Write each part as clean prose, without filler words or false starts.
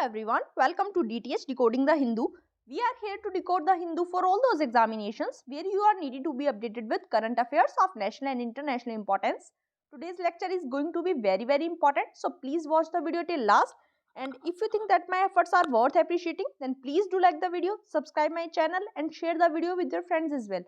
everyone, welcome to DTH Decoding the Hindu. We are here to decode the Hindu for all those examinations where you are needed to be updated with current affairs of national and international importance. Today's lecture is going to be very important, so please watch the video till last. And if you think that my efforts are worth appreciating, then please do like the video, subscribe my channel and share the video with your friends as well.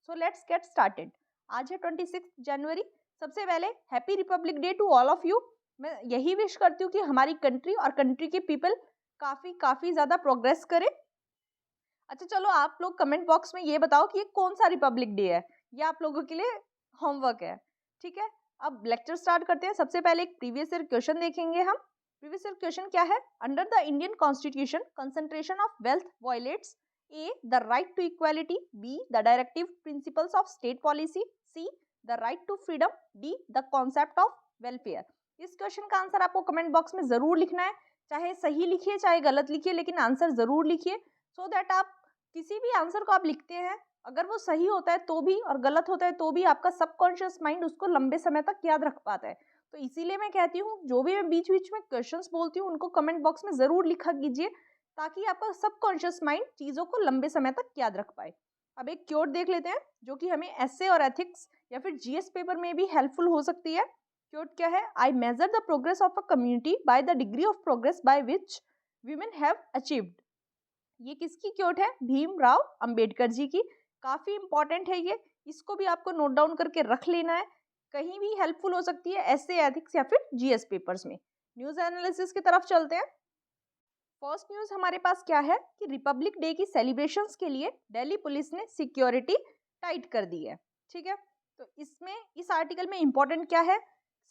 So let's get started. आज है 26 जनवरी. सबसे पहले happy Republic Day to all of you. मैं यही wish करती हूँ कि हमारी कंट्री और कंट्री के पीपल काफ़ी ज़्यादा प्रोग्रेस करें. अच्छा चलो, आप लोग कमेंट बॉक्स में ये बताओ कि ये कौन सा रिपब्लिक डे है. ये आप लोगों के लिए होमवर्क है. ठीक है, अब लेक्चर स्टार्ट करते हैं. सबसे पहले एक प्रीवियस ईयर क्वेश्चन देखेंगे हम. प्रीवियस ईयर क्वेश्चन क्या है? Under the Indian constitution concentration of wealth violates A the right to equality, B the directive principles of state policy, C the right to freedom, D the concept of welfare. इस question का answer आपको comment box में जरूर लिखना है. चाहे सही लिखिए चाहे गलत लिखिए, लेकिन आंसर जरूर लिखिए. सो दैट आप किसी भी आंसर को आप लिखते हैं, अगर वो सही होता है तो भी और गलत होता है तो भी आपका सबकॉन्शियस माइंड उसको लंबे समय तक याद रख पाता है. तो इसीलिए मैं कहती हूँ, जो भी मैं बीच बीच में क्वेश्चंस बोलती हूँ उनको कमेंट बॉक्स में जरूर लिखा कीजिए, ताकि आपका सबकॉन्शियस माइंड चीज़ों को लंबे समय तक याद रख पाए. अब एक क्योट देख लेते हैं जो कि हमें एसए और एथिक्स या फिर जीएस पेपर में भी हेल्पफुल हो सकती है. क्योट क्या है? I measure the progress of a community by the degree of progress by which women have achieved. ये किसकी क्योट है? भीमराव अंबेडकर जी की. काफ़ी इंपॉर्टेंट है ये, इसको भी आपको नोट डाउन करके रख लेना है. कहीं भी हेल्पफुल हो सकती है एसए, एथिक्स या फिर जीएस पेपर्स में. न्यूज़ एनालिसिस की तरफ चलते हैं. फर्स्ट न्यूज़ हमारे पास क्या है कि रिपब्लिक डे की सेलिब्रेशंस के लिए दिल्ली पुलिस ने सिक्योरिटी टाइट कर दी है. ठीक है, तो इसमें इस आर्टिकल में इंपॉर्टेंट क्या है?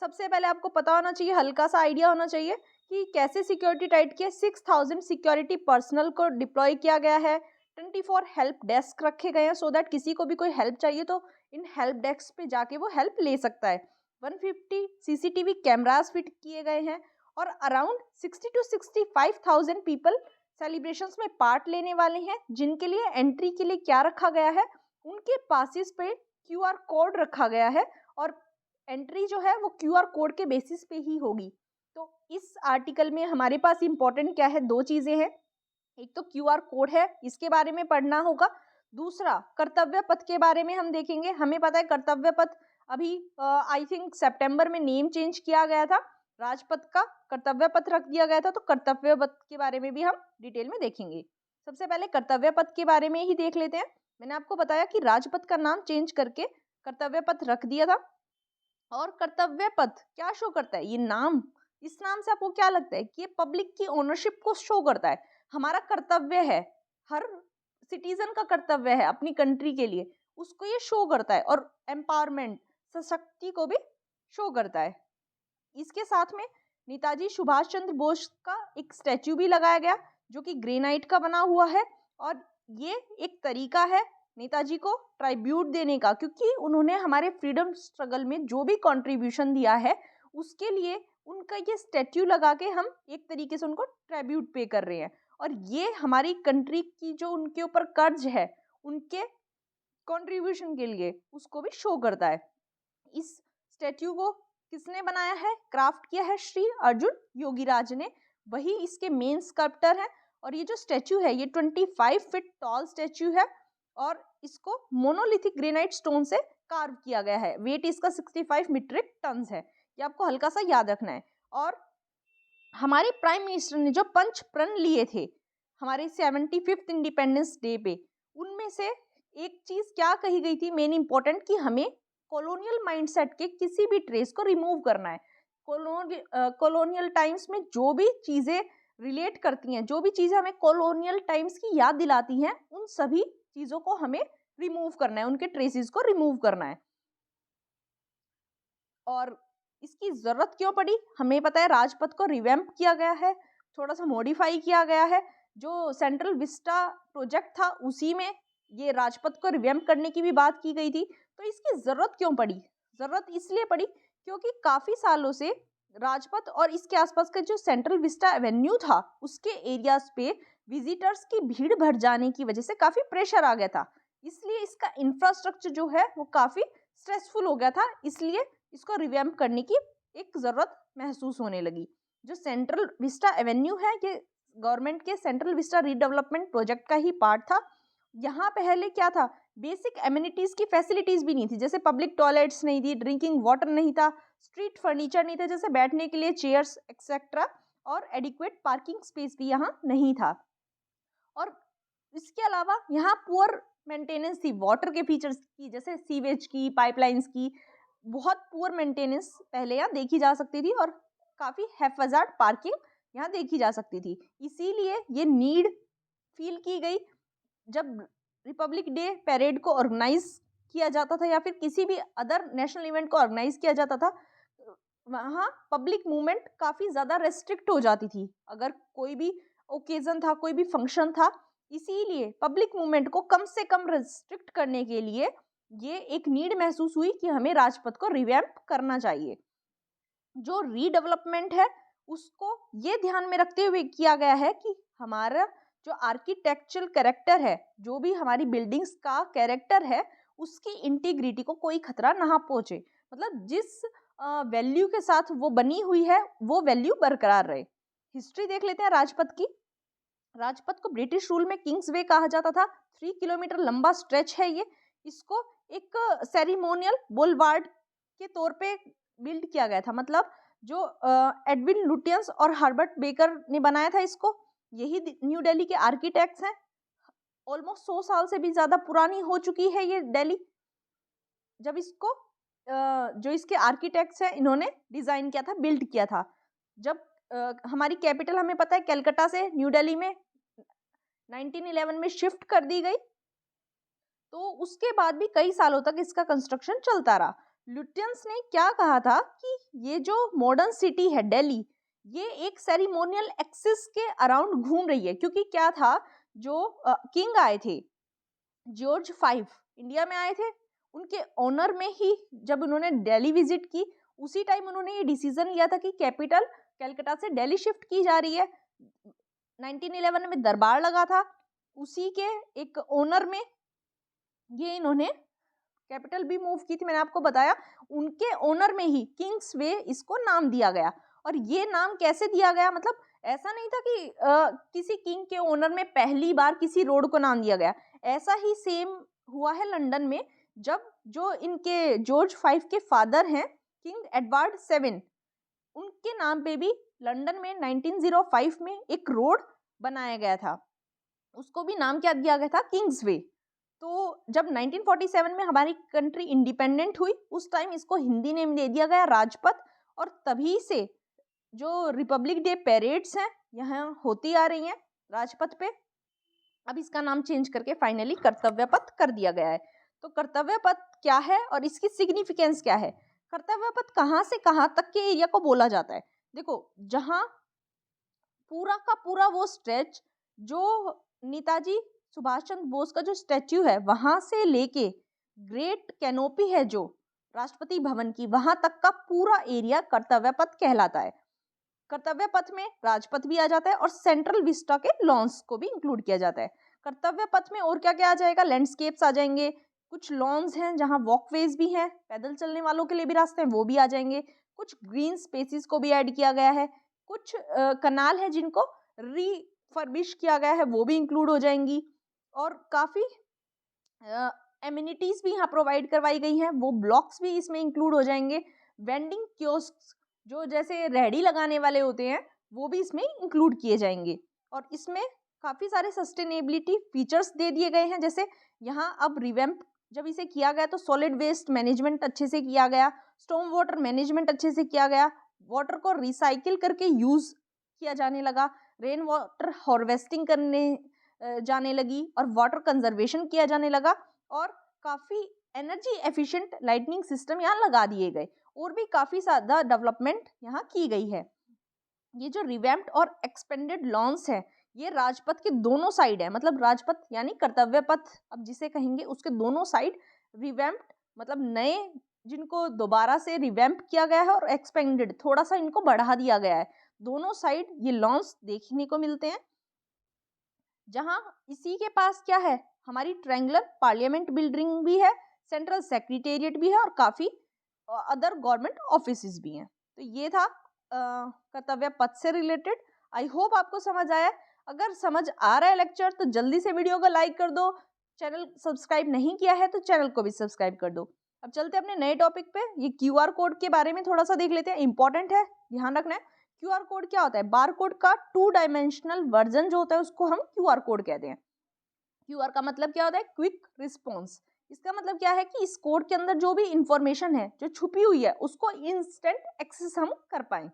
सबसे पहले आपको पता होना चाहिए, हल्का सा आइडिया होना चाहिए कि कैसे सिक्योरिटी टाइट किया. 6000 सिक्योरिटी पर्सनल को डिप्लॉय किया गया है. 24 हेल्प डेस्क रखे गए हैं, सो दैट किसी को भी कोई हेल्प चाहिए तो इन हेल्प डेस्क पे जाके वो हेल्प ले सकता है. 150 सीसीटीवी कैमरास फिट किए गए हैं और अराउंड 60 to 65,000 पीपल सेलिब्रेशंस में पार्ट लेने वाले हैं, जिनके लिए एंट्री के लिए क्या रखा गया है? उनके पासिस पे क्यूआर कोड रखा गया है और एंट्री जो है वो क्यूआर कोड के बेसिस पे ही होगी. तो इस आर्टिकल में हमारे पास इंपॉर्टेंट क्या है? दो चीज़ें हैं. एक तो क्यूआर कोड है, इसके बारे में पढ़ना होगा. दूसरा कर्तव्य पथ के बारे में हम देखेंगे. हमें पता है कर्तव्य पथ अभी आई थिंक सितंबर में नेम चेंज किया गया था, राजपथ का कर्तव्य पथ रख दिया गया था. तो कर्तव्य पथ के बारे में भी हम डिटेल में देखेंगे. सबसे पहले कर्तव्य पथ के बारे में ही देख लेते हैं. मैंने आपको बताया कि राजपथ का नाम चेंज करके कर्तव्य पथ रख दिया था. और कर्तव्य पथ क्या शो करता है? ये नाम, इस नाम से आपको क्या लगता है कि ये पब्लिक की ओनरशिप को शो करता है. हमारा कर्तव्य है, हर सिटीजन का कर्तव्य है अपनी कंट्री के लिए, उसको ये शो करता है. और एम्पावरमेंट, सशक्ति को भी शो करता है. इसके साथ में नेताजी सुभाष चंद्र बोस का एक स्टैच्यू भी लगाया गया, जो कि ग्रेनाइट का बना हुआ है. और ये एक तरीका है नेताजी को ट्राइब्यूट देने का, क्योंकि उन्होंने हमारे फ्रीडम स्ट्रगल में जो भी कंट्रीब्यूशन दिया है उसके लिए उनका ये स्टैच्यू लगा के हम एक तरीके से उनको ट्राइब्यूट पे कर रहे हैं. और ये हमारी कंट्री की जो उनके ऊपर कर्ज है, उनके कंट्रीब्यूशन के लिए, उसको भी शो करता है. इस स्टैच्यू को किसने बनाया है? क्राफ्ट किया है श्री अर्जुन योगीराज ने, वही इसके मेन स्कल्प्टर है. और ये जो स्टैच्यू है ये 25 फीट टॉल स्टैच्यू है और इसको मोनोलिथिक ग्रेनाइट स्टोन से कार्व किया गया है. वेट इसका 65 मीट्रिक टन है. ये आपको हल्का सा याद रखना है. और हमारे प्राइम मिनिस्टर ने जो पंच प्रण लिए थे हमारे 75th इंडिपेंडेंस डे पे, उनमें से एक चीज क्या कही गई थी मेन इंपॉर्टेंट, कि हमें कॉलोनियल माइंडसेट के किसी भी ट्रेस को रिमूव करना है. कॉलोनियल टाइम्स में जो भी चीजें रिलेट करती हैं, जो भी चीजें हमें कॉलोनियल टाइम्स की याद दिलाती हैं, उन सभी चीजों को हमें रिमूव करना है, उनके ट्रेसेस को रिमूव करना है. और इसकी जरूरत क्यों पड़ी? हमें पता है राजपथ को रिवैम्प किया गया है, थोड़ा सा मॉडिफाई किया गया है. जो सेंट्रल विस्टा प्रोजेक्ट था उसी में ये राजपथ को रिवैम्प करने की भी बात की गई थी. तो इसकी जरूरत क्यों पड़ी? जरूरत इसलिए पड़ी क्योंकि काफी सालों से राजपथ और इसके आसपास का जो सेंट्रल विस्टा एवेन्यू था उसके एरियाज पे विजिटर्स की भीड़ बढ़ जाने की वजह से काफी प्रेशर आ गया था. इसलिए इसका इंफ्रास्ट्रक्चर जो है वो काफी स्ट्रेसफुल हो गया था. इसलिए इसको रिवैम्प करने की एक जरूरत महसूस होने लगी. जो सेंट्रल विस्टा एवेन्यू है ये गवर्नमेंट के सेंट्रल विस्टा रीडेवलपमेंट प्रोजेक्ट का ही पार्ट था। यहाँ पहले क्या था, बेसिक एमिनिटीज की फैसिलिटीज भी नहीं थी, जैसे पब्लिक टॉयलेट्स नहीं थी, ड्रिंकिंग वाटर नहीं था, स्ट्रीट फर्नीचर नहीं था, जैसे बैठने के लिए चेयर्स एक्सेट्रा, और एडिक्वेट पार्किंग स्पेस भी यहाँ नहीं था। और इसके अलावा यहाँ पुअर मेंटेनेंस थी वाटर के फीचर्स की, जैसे सीवेज की, पाइपलाइंस की, बहुत पुअर मेंटेनेंस पहले यहाँ देखी जा सकती थी, और काफ़ी हैफाजार्ड पार्किंग यहाँ देखी जा सकती थी। इसीलिए ये नीड फील की गई जब रिपब्लिक डे पैरेड को ऑर्गेनाइज किया जाता था या फिर किसी भी अदर नेशनल इवेंट को ऑर्गेनाइज किया जाता था, वहाँ पब्लिक मूवमेंट काफ़ी ज़्यादा रेस्ट्रिक्ट हो जाती थी अगर कोई भी ओकेजन था, कोई भी फंक्शन था। इसीलिए पब्लिक मूवमेंट को कम से कम रेस्ट्रिक्ट करने के लिए ये एक नीड महसूस हुई कि हमें राजपथ को रिवैम्प करना चाहिए। जो रीडेवलपमेंट है उसको ये ध्यान में रखते हुए किया गया है कि हमारा जो आर्किटेक्चरल कैरेक्टर है, जो भी हमारी बिल्डिंग्स का कैरेक्टर है, उसकी इंटीग्रिटी को कोई खतरा ना पहुंचे, मतलब जिस वैल्यू के साथ वो बनी हुई है वो वैल्यू बरकरार रहे। हिस्ट्री देख लेते हैं राजपथ की। राजपथ को ब्रिटिश रूल में किंग्स वे कहा जाता था। 3 किलोमीटर लंबा स्ट्रेच है ये। इसको एक सेरिमोनियल बुलवार्ड के तौर पे बिल्ड किया गया था, मतलब जो एडविन लुटियंस और हर्बर्ट बेकर ने बनाया था इसको, यही न्यू दिल्ली के आर्किटेक्ट्स हैं। ऑलमोस्ट 100 साल से भी ज़्यादा पुरानी हो चुकी है ये दिल्ली। जब इसको जो इसके आर्किटेक्ट्स हैं इन्होंने डिज़ाइन किया था, बिल्ड किया था। जब हमारी कैपिटल हमें पता है कलकत्ता से न्यू दिल्ली में 1911 में शिफ्ट कर दी गई, तो उसके बाद भी कई सालों तक इसका कंस्ट्रक्शन चलता रहा। लुटियंस ने क्या कहा था कि ये जो मॉडर्न सिटी है दिल्ली, ये एक सेरिमोनियल एक्सिस के अराउंड घूम रही है, क्योंकि क्या था, जो किंग आए थे जॉर्ज 5 इंडिया में आए थे, उनके ऑनर में ही जब उन्होंने दिल्ली विजिट की, उसी टाइम उन्होंने ये डिसीजन लिया था कि कैपिटल कलकत्ता से दिल्ली शिफ्ट की जा रही है। 1911 में दरबार लगा था, उसी के एक ऑनर में ये इन्होंने कैपिटल भी मूव की थी, मैंने आपको बताया। उनके ऑनर में ही किंग्स वे इसको नाम दिया गया। और ये नाम कैसे दिया गया, मतलब ऐसा नहीं था कि किसी किंग के ऑनर में पहली बार किसी रोड को नाम दिया गया। ऐसा ही सेम हुआ है लंदन में, जब जो इनके जॉर्ज 5 के फादर हैं किंग एडवर्ड 7, उनके नाम पे भी लंदन में 1905 में एक रोड बनाया गया था, उसको भी नाम क्या दिया गया था, किंग्स वे। तो जब 1947 में हमारी कंट्री इंडिपेंडेंट हुई, उस टाइम इसको हिंदी नेम दे दिया गया राजपथ। और तभी से जो रिपब्लिक डे पैरेड्स हैं यहाँ होती आ रही हैं राजपथ पे। अब इसका नाम चेंज करके फाइनली कर्तव्य पथ कर दिया गया है। तो कर्तव्य पथ क्या है और इसकी सिग्निफिकेंस क्या है? कर्तव्य पथ कहाँ से कहाँ तक के एरिया को बोला जाता है? देखो, जहाँ पूरा का पूरा वो स्ट्रेच जो नेताजी सुभाष चंद्र बोस का जो स्टैच्यू है वहां से लेके ग्रेट कैनोपी है जो राष्ट्रपति भवन की, वहां तक का पूरा एरिया कर्तव्य पथ कहलाता है। कर्तव्य पथ में राजपथ भी आ जाता है और सेंट्रल विस्टा के लॉन्स को भी इंक्लूड किया जाता है। कर्तव्य पथ में और क्या क्या आ जाएगा? लैंडस्केप्स आ जाएंगे, कुछ लॉन्स हैं जहाँ वॉकवेज भी हैं, पैदल चलने वालों के लिए भी रास्ते हैं वो भी आ जाएंगे, कुछ ग्रीन स्पेसिस को भी ऐड किया गया है, कुछ कनाल है जिनको रिफर्बिश किया गया है वो भी इंक्लूड हो जाएंगी, और काफ़ी एमिनिटीज भी यहाँ प्रोवाइड करवाई गई हैं, वो ब्लॉक्स भी इसमें इंक्लूड हो जाएंगे। वेंडिंग कियोस्क जो जैसे रेहड़ी लगाने वाले होते हैं वो भी इसमें इंक्लूड किए जाएंगे। और इसमें काफ़ी सारे सस्टेनेबिलिटी फीचर्स दे दिए गए हैं, जैसे यहाँ अब रिवैम्प जब इसे किया गया तो सॉलिड वेस्ट मैनेजमेंट अच्छे से किया गया, स्टॉर्म वाटर मैनेजमेंट अच्छे से किया गया, वाटर को रिसाइकिल करके यूज़ किया जाने लगा, रेन वाटर हार्वेस्टिंग करने जाने लगी और वाटर कंजर्वेशन किया जाने लगा, और काफ़ी एनर्जी एफिशिएंट लाइटनिंग सिस्टम यहाँ लगा दिए गए, और भी काफ़ी ज़्यादा डेवलपमेंट यहाँ की गई है। ये जो रिवैम्प्ड और एक्सपेंडेड लॉन्स है ये राजपथ के दोनों साइड है, मतलब राजपथ यानी कर्तव्य पथ अब जिसे कहेंगे उसके दोनों साइड रिवैम्प्ड, मतलब नए जिनको दोबारा से रिवैम्प किया गया है, और एक्सपेंडेड थोड़ा सा इनको बढ़ा दिया गया है। दोनों साइड ये लॉन्स देखने को मिलते हैं, जहां इसी के पास क्या है, हमारी ट्रायंगुलर पार्लियामेंट बिल्डिंग भी है, सेंट्रल सेक्रेटेरिएट भी है और काफ़ी अदर गवर्नमेंट ऑफिसेज भी हैं। तो ये था कर्तव्य पथ से रिलेटेड। आई होप आपको समझ आया। अगर समझ आ रहा है लेक्चर तो जल्दी से वीडियो को लाइक कर दो, चैनल सब्सक्राइब नहीं किया है तो चैनल को भी सब्सक्राइब कर दो। अब चलते हैं अपने नए टॉपिक पे। ये क्यूआर कोड के बारे में थोड़ा सा देख लेते हैं, इंपॉर्टेंट है, ध्यान रखना है। क्यूआर कोड क्या होता है? बार कोड का 2 डायमेंशनल वर्जन जो होता है उसको हम क्यूआर कोड कहते हैं। क्यूआर का मतलब क्या होता है? Quick response. इसका मतलब क्या है कि इस कोड के अंदर जो भी इंफॉर्मेशन है जो छुपी हुई है उसको इंस्टेंट एक्सेस हम कर पाए।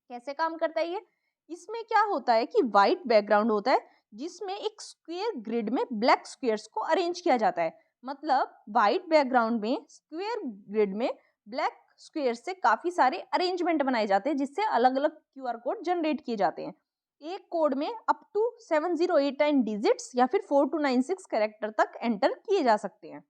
कैसे काम करता है ये? इसमें क्या होता है कि व्हाइट बैकग्राउंड होता है जिसमें एक स्क्वायर ग्रिड में ब्लैक स्क्वायर्स को अरेंज किया जाता है। मतलब व्हाइट बैकग्राउंड में स्क्वायर ग्रिड में ब्लैक स्क्वायर से काफी सारे अरेंजमेंट बनाए जाते हैं जिससे अलग अलग क्यूआर कोड जनरेट किए जाते हैं। एक कोड में अप टू 7089 डिजिट्स या फिर 4296 कैरेक्टर तक एंटर किए जा सकते हैं।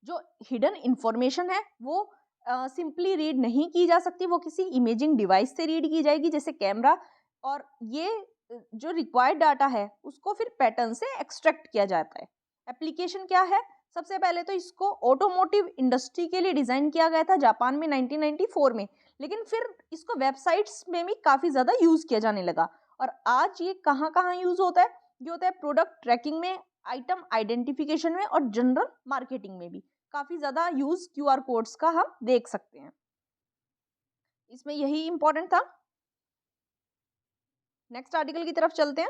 जो हिडन इंफॉर्मेशन है वो सिंपली रीड नहीं की जा सकती, वो किसी इमेजिंग डिवाइस से रीड की जाएगी जैसे कैमरा, और ये जो रिक्वायर्ड डाटा है उसको फिर पैटर्न से एक्सट्रैक्ट किया जाता है। एप्लीकेशन क्या है? सबसे पहले तो इसको ऑटोमोटिव इंडस्ट्री के लिए डिजाइन किया गया था जापान में 1994 में, लेकिन फिर इसको वेबसाइट्स में भी काफी ज्यादा यूज किया जाने लगा। और आज ये कहाँ कहाँ यूज होता है? ये होता है प्रोडक्ट ट्रैकिंग में, आइटम आइडेंटिफिकेशन में और जनरल मार्केटिंग में भी काफी ज्यादा यूज क्यूआर कोड्स का हम देख सकते हैं। इसमें यही इंपॉर्टेंट था। नेक्स्ट आर्टिकल की तरफ चलते हैं।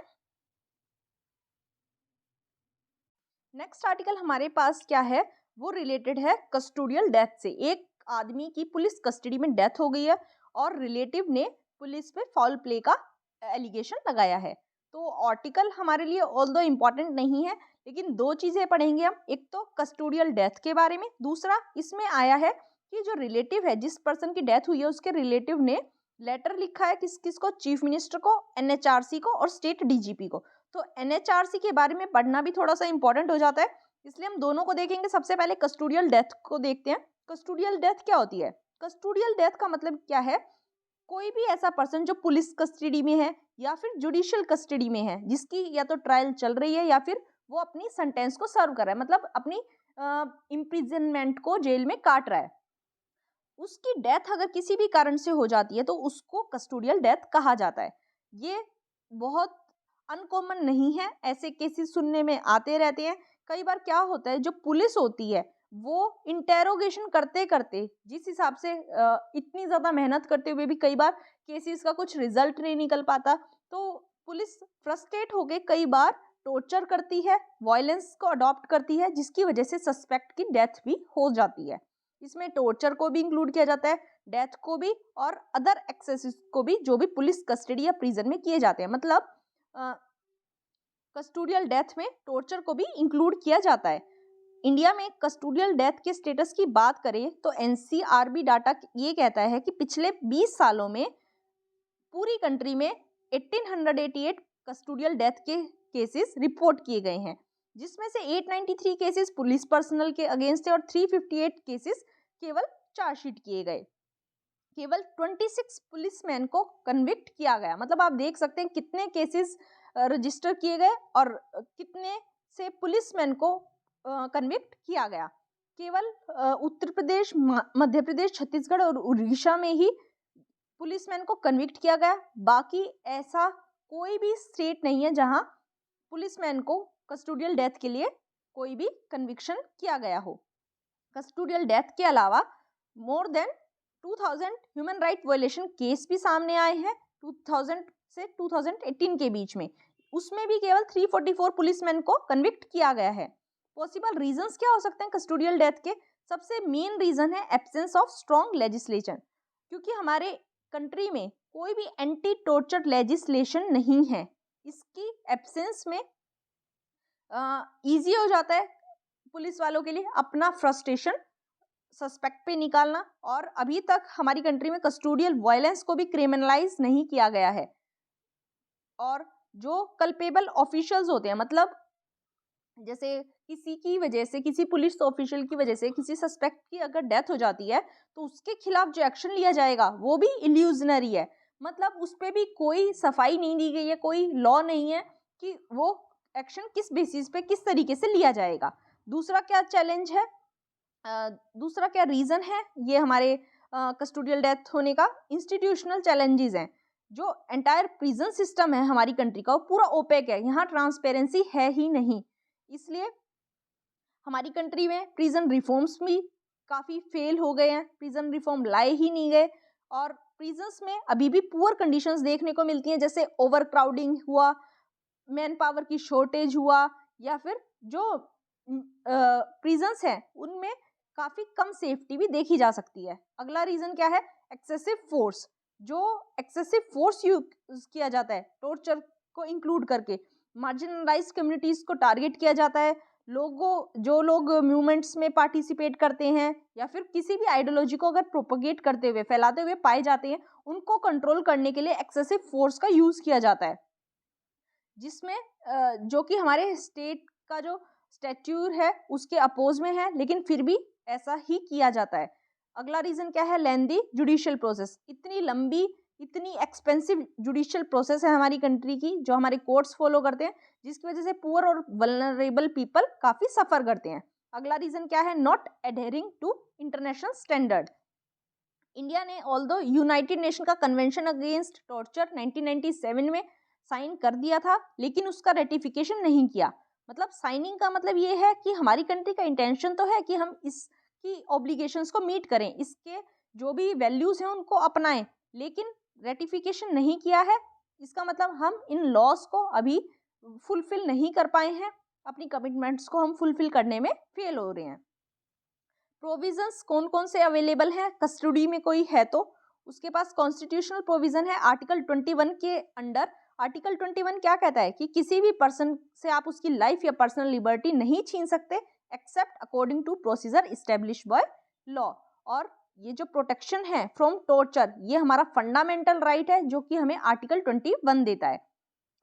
नेक्स्ट आर्टिकल हमारे पास क्या है? वो रिलेटेड है कस्टोडियल डेथ से। एक आदमी की पुलिस कस्टडी में डेथ हो गई है और रिलेटिव ने पुलिस पे फाउल प्ले का एलिगेशन लगाया है। तो आर्टिकल हमारे लिए ऑल्दो इम्पॉर्टेंट नहीं है, लेकिन दो चीजें पढ़ेंगे हम। एक तो कस्टोडियल डेथ के बारे में, दूसरा इसमें आया है कि जो रिलेटिव है, जिस पर्सन की डेथ हुई है उसके रिलेटिव ने लेटर लिखा है किस किस को? चीफ मिनिस्टर को, एनएचआरसी को और स्टेट डीजीपी को। तो एनएचआरसी के बारे में पढ़ना भी थोड़ा सा इंपॉर्टेंट हो जाता है, इसलिए हम दोनों को देखेंगे। सबसे पहले कस्टोडियल डेथ को देखते हैं। कस्टोडियल डेथ क्या होती है? कस्टोडियल डेथ का मतलब क्या है? कोई भी ऐसा पर्सन जो पुलिस कस्टडी में है या फिर जुडिशियल कस्टडी में है, जिसकी या तो ट्रायल चल रही है या फिर वो अपनी सेंटेंस को सर्व कर रहा है, मतलब अपनी इम्प्रिजनमेंट को जेल में काट रहा है, उसकी डेथ अगर किसी भी कारण से हो जाती है तो उसको कस्टोडियल डेथ कहा जाता है। ये बहुत अनकॉमन नहीं है, ऐसे केसेस सुनने में आते रहते हैं। कई बार क्या होता है, जो पुलिस होती है वो इंटेरोगेशन करते करते, जिस हिसाब से इतनी ज़्यादा मेहनत करते हुए भी कई बार केसेस का कुछ रिजल्ट नहीं निकल पाता, तो पुलिस फ्रस्ट्रेट होके कई बार टॉर्चर करती है, वायलेंस को अडॉप्ट करती है, जिसकी वजह से सस्पेक्ट की डेथ भी हो जाती है। इसमें टॉर्चर को भी इंक्लूड किया जाता है, डेथ को भी, और अदर एक्सेसेस को भी जो भी पुलिस कस्टडी या प्रिजन में किए जाते हैं। मतलब कस्टोडियल डेथ में टॉर्चर को भी इंक्लूड किया जाता है। इंडिया में कस्टोडियल डेथ के स्टेटस की बात करें तो एनसीआरबी डाटा ये कहता है कि पिछले 20 सालों में पूरी कंट्री में 1888 कस्टोडियल डेथ के केसेस रिपोर्ट किए गए हैं, जिसमें से 893 केसेस पुलिस पर्सनल के अगेंस्ट है और 358 केसेस केवल चार्जशीट किए गए। केवल 26 पुलिसमैन को कन्विक्ट किया गया। मतलब आप देख सकते हैं कितने केसेस रजिस्टर किए गए और कितने से पुलिसमैन को कन्विक्ट किया गया। केवल उत्तर प्रदेश, मध्य प्रदेश, छत्तीसगढ़ और उड़ीसा में ही पुलिसमैन को कन्विक्ट किया गया। बाकी ऐसा कोई भी स्टेट नहीं है जहां पुलिसमैन को कस्टोडियल डेथ के लिए कोई भी कन्विक्शन किया गया हो। कस्टोडियल डेथ के अलावा more than 2000 human right violation case भी सामने आए हैं 2000 से 2018 के बीच में। उसमें भी केवल 344 पुलिसमैन को कन्विक्ट किया गया है। पॉसिबल रीजंस क्या हो सकते हैं कस्टोडियल डेथ के? सबसे मेन रीजन है एब्सेंस ऑफ स्ट्रॉन्ग लेजिस्लेशन, क्योंकि हमारे कंट्री में कोई भी एंटी टॉर्चर लेजिस्लेशन नहीं है। इसकी एब्सेंस में इजी हो जाता है पुलिस वालों के लिए अपना फ्रस्ट्रेशन सस्पेक्ट पे निकालना। और अभी तक हमारी कंट्री में कस्टोडियल वायलेंस को भी क्रिमिनलाइज नहीं किया गया है। और जो कल्पेबल ऑफिशियल्स होते हैं, मतलब जैसे किसी की वजह से, किसी पुलिस ऑफिशियल की वजह से किसी सस्पेक्ट की अगर डेथ हो जाती है तो उसके खिलाफ जो एक्शन लिया जाएगा वो भी इल्यूजनरी है। मतलब उस पर भी कोई सफाई नहीं दी गई है, कोई लॉ नहीं है कि वो एक्शन किस बेसिस पे, किस तरीके से लिया जाएगा। दूसरा क्या चैलेंज है, दूसरा क्या रीज़न है ये हमारे कस्टोडियल डेथ होने का? इंस्टीट्यूशनल चैलेंजेस हैं। जो एंटायर प्रिजन सिस्टम है हमारी कंट्री का वो पूरा ओपेक है, यहाँ ट्रांसपेरेंसी है ही नहीं। इसलिए हमारी कंट्री में प्रिजन रिफॉर्म्स भी काफ़ी फेल हो गए हैं, प्रिजन रिफॉर्म लाए ही नहीं गए और प्रिजन्स में अभी भी पुअर कंडीशंस देखने को मिलती हैं, जैसे ओवर क्राउडिंग हुआ, मैन पावर की शॉर्टेज हुआ, या फिर जो प्रिजन्स हैं उनमें काफ़ी कम सेफ्टी भी देखी जा सकती है। अगला रीज़न क्या है? Excessive force. जो एक्सेसिव फोर्स यूज किया जाता है टॉर्चर को इंक्लूड करके, मार्जिनलाइज कम्युनिटीज़ को टारगेट किया जाता है, जो लोग मूवमेंट्स में पार्टिसिपेट करते हैं या फिर किसी भी आइडियोलॉजी को अगर प्रोपोगेट करते हुए फैलाते हुए पाए जाते हैं, उनको कंट्रोल करने के लिए एक्सेसिव फोर्स का यूज़ किया जाता है, जिसमें जो कि हमारे स्टेट का जो स्टैट्यूर है उसके अपोज में है, लेकिन फिर भी ऐसा ही किया जाता है। अगला रीज़न क्या है? लेंदी जुडिशियल प्रोसेस। इतनी लंबी, इतनी एक्सपेंसिव जुडिशियल प्रोसेस है हमारी कंट्री की, जो हमारे कोर्ट्स फॉलो करते हैं, जिसकी वजह से पुअर और वल्नरेबल पीपल काफ़ी सफ़र करते हैं। अगला रीज़न क्या है? Not adhering to international standard. India ने ऑल्दो यूनाइटेड नेशन का कन्वेंशन अगेंस्ट टॉर्चर 1997 में साइन कर दिया था, लेकिन उसका रेटिफिकेशन नहीं किया। मतलब साइनिंग का मतलब ये है कि हमारी कंट्री का इंटेंशन तो है कि हम इसकी ऑब्लिगेशंस को मीट करें, इसके जो भी वैल्यूज़ हैं उनको अपनाएं, लेकिन रेटिफिकेशन नहीं किया है। इसका मतलब हम इन लॉज को अभी फुलफिल नहीं कर पाए हैं, अपनी कमिटमेंट्स को हम फुलफिल करने में फेल हो रहे हैं। प्रोविजंस कौन कौन से अवेलेबल हैं? कस्टडी में कोई है तो उसके पास कॉन्स्टिट्यूशनल प्रोविजन है आर्टिकल 21 के अंडर। आर्टिकल 21 क्या कहता है कि किसी भी पर्सन से आप उसकी लाइफ या पर्सनल लिबर्टी नहीं छीन सकते except according to procedure establish by law. और ये जो प्रोटेक्शन है फ्रॉम टॉर्चर, ये हमारा फंडामेंटल राइट है, जो कि हमें आर्टिकल 21 देता है।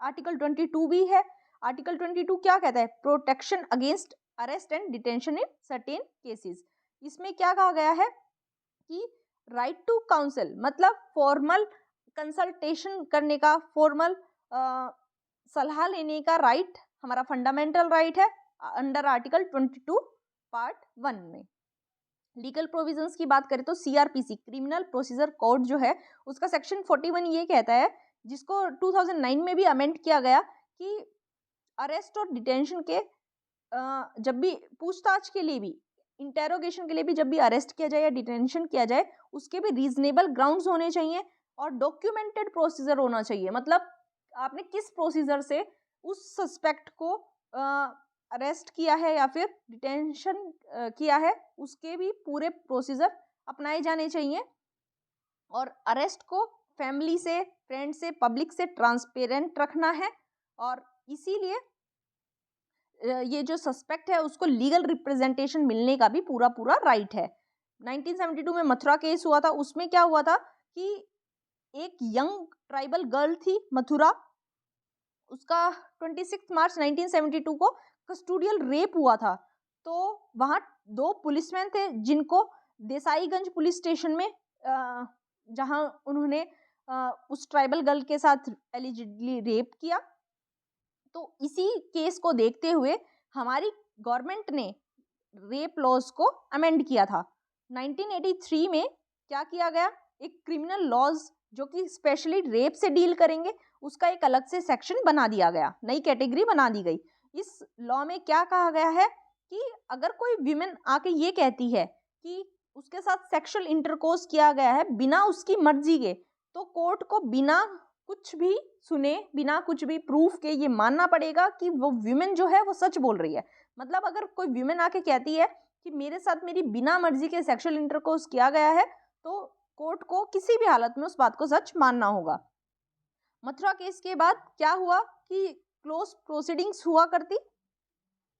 आर्टिकल 22 भी है। आर्टिकल 22 क्या कहता है? Protection against arrest and detention in certain cases. इसमें क्या कहा गया है कि राइट टू काउंसिल, मतलब फॉर्मल कंसल्टेशन करने का, फॉर्मल सलाह लेने का राइट हमारा फंडामेंटल राइट है अंडर आर्टिकल 22 पार्ट 1 में। लीगल प्रोविजंस की बात करें तो सीआरपीसी, क्रिमिनल प्रोसीजर कोड जो है, उसका सेक्शन 41 ये कहता है, जिसको 2009 में भी अमेंड किया गया, कि अरेस्ट और डिटेंशन के जब भी पूछताछ के लिए भी, इंटेरोगेशन के लिए भी जब भी अरेस्ट किया जाए या डिटेंशन किया जाए, उसके भी रीजनेबल ग्राउंड्स होने चाहिए और डॉक्यूमेंटेड प्रोसीजर होना चाहिए। मतलब आपने किस प्रोसीजर से उस सस्पेक्ट को अरेस्ट किया है या फिर डिटेंशन किया है, उसके भी पूरे प्रोसीजर अपनाए जाने चाहिए। और अरेस्ट को फैमिली से, फ्रेंड से, पब्लिक से ट्रांसपेरेंट रखना है, और इसीलिए ये जो सस्पेक्ट है उसको लीगल रिप्रेजेंटेशन मिलने का भी पूरा पूरा राइट है। 1972 में मथुरा केस हुआ था, उसमें क्या हुआ था कि एक यंग ट्राइबल गर्ल थी मथुरा, उसका 26 मार्च 1972 को कस्टोडियल रेप हुआ था। तो वहाँ 2 पुलिसमैन थे जिनको देसाईगंज पुलिस स्टेशन में जहाँ उन्होंने उस ट्राइबल गर्ल के साथ एलिजिडली रेप किया। तो इसी केस को देखते हुए हमारी गवर्नमेंट ने रेप लॉज को अमेंड किया था। 1983 में क्या किया गया, एक क्रिमिनल लॉज जो कि स्पेशली रेप से डील करेंगे, उसका एक अलग से सेक्शन बना दिया गया, नई कैटेगरी बना दी गई। इस लॉ में क्या कहा गया है कि अगर कोई विमेन आके ये कहती है कि उसके साथ सेक्सुअल इंटरकोर्स किया गया है बिना उसकी मर्जी के, तो कोर्ट को बिना कुछ भी सुने, बिना कुछ भी प्रूफ के ये मानना पड़ेगा कि वो विमेन जो है वो सच बोल रही है। मतलब अगर कोई विमेन आके कहती है कि मेरे साथ मेरी बिना मर्जी के सेक्सुअल इंटरकोर्स किया गया है, तो कोर्ट को किसी भी हालत में उस बात को सच मानना होगा। मथुरा केस के बाद क्या हुआ कि क्लोज प्रोसीडिंग्स हुआ करती,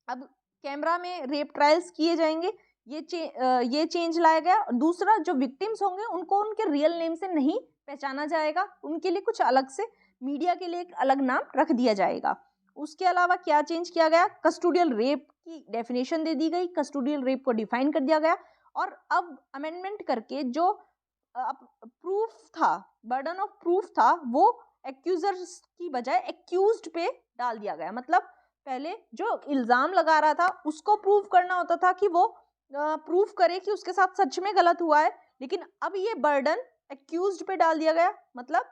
अब कैमरा में रेप ट्रायल्स किए जाएंगे, ये चेंज लाया गया। दूसरा, जो विक्टिम्स होंगे उनको उनके रियल नेम से नहीं पहचाना जाएगा, उनके लिए कुछ अलग से, मीडिया के लिए एक अलग नाम रख दिया जाएगा। उसके अलावा क्या चेंज किया गया, कस्टोडियल रेप की डेफिनेशन दे दी गई, कस्टोडियल रेप को डिफाइन कर दिया गया, और अब अमेंडमेंट करके जो प्रूफ था, बर्डन ऑफ प्रूफ था, वो एक्यूजर्स की बजाय एक्यूज्ड पे डाल दिया गया। मतलब पहले जो इल्ज़ाम लगा रहा था उसको प्रूफ करना होता था कि वो प्रूफ करे कि उसके साथ सच में गलत हुआ है, लेकिन अब ये बर्डन एक्यूज्ड पे डाल दिया गया। मतलब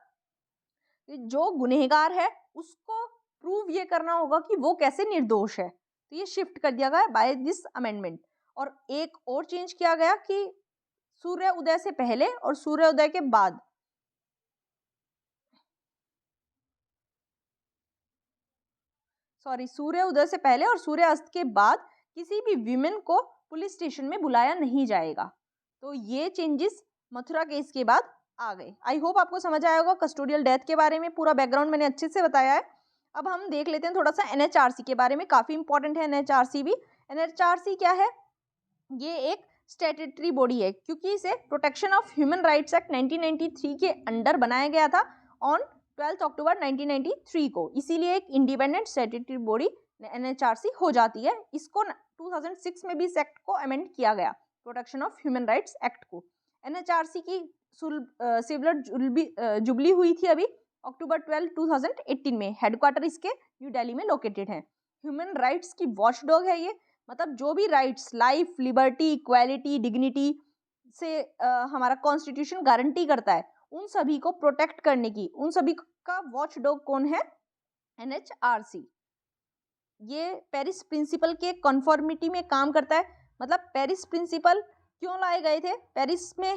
जो गुनहगार है उसको प्रूव ये करना होगा कि वो कैसे निर्दोष है, तो ये शिफ्ट कर दिया गया बाय दिस अमेंडमेंट। और एक और चेंज किया गया कि सूर्य उदय से पहले और सूर्य उदय के बाद सूर्य उदय से पहले और सूर्य अस्त के बाद किसी भी विमेन को पुलिस स्टेशन में बुलाया नहीं जाएगा। तो ये चेंजेस मथुरा केस के बाद आ गए। आई होप आपको समझ आया होगा कस्टोडियल डेथ के बारे में, पूरा बैकग्राउंड मैंने अच्छे से बताया है। अब हम देख लेते हैं थोड़ा सा एनएचआरसी के बारे में, काफी इंपॉर्टेंट है एनएचआरसी भी। एनएचआरसी क्या है? ये एक स्टैट्यूटरी बॉडी है क्योंकि इसे protection of human rights act 1993 के अंडर बनाया गया था ऑन 12 अक्टूबर 1993 को, इसीलिए एक इंडिपेंडेंट स्टैट्यूटरी बॉडी एनएचआरसी हो जाती है। इसको 2006 में भी इस एक्ट को अमेंड किया गया, protection of human rights act को। एनएचआरसी की सिल्वर जुबली हुई थी अभी अक्टूबर 12, 2018 में। हेडक्वार्टर इसके न्यू दिल्ली में लोकेटेड है। ह्यूमन राइट्स की वॉचडॉग है ये, मतलब जो भी rights, life, liberty, equality, dignity से हमारा कॉन्स्टिट्यूशन गारंटी करता है, उन सभी को प्रोटेक्ट करने की, उन सभी का वॉचडॉग कौन है? एनएचआरसी। ये पेरिस प्रिंसिपल के कॉन्फॉर्मिटी में काम करता है। मतलब पेरिस प्रिंसिपल क्यों लाए गए थे? पेरिस में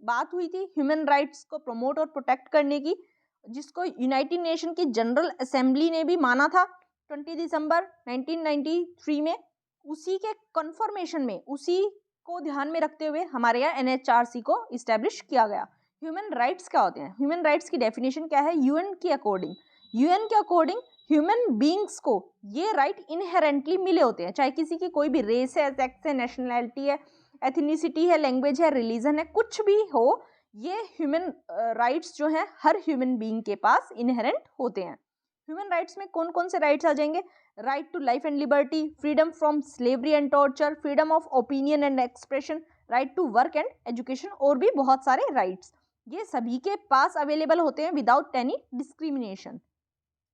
बात हुई थी ह्यूमन राइट्स को प्रमोट और प्रोटेक्ट करने की, जिसको यूनाइटेड नेशन की जनरल असेंबली ने भी माना था 20 दिसंबर 1993 में। उसी के कन्फर्मेशन में, उसी को ध्यान में रखते हुए हमारे यहाँ एनएचआरसी को इस्टेब्लिश किया गया। ह्यूमन राइट्स क्या होते हैं? ह्यूमन राइट्स की डेफिनेशन क्या है? यूएन के अकॉर्डिंग ह्यूमन बींग्स को ये राइट इनहेरेंटली मिले होते हैं, चाहे किसी की कोई भी रेस है, सेक्स है, नेशनैलिटी है, एथनिसिटी है, लैंग्वेज है, रिलीजन है, कुछ भी हो, ये ह्यूमन राइट्स जो हैं हर ह्यूमन बीइंग के पास इनहेरेंट होते हैं। ह्यूमन राइट्स में कौन कौन से राइट्स आ जाएंगे? Right to life and liberty, freedom from slavery and torture, freedom of opinion and expression, right to work and education, और भी बहुत सारे राइट्स ये सभी के पास अवेलेबल होते हैं विदाउट एनी डिस्क्रिमिनेशन।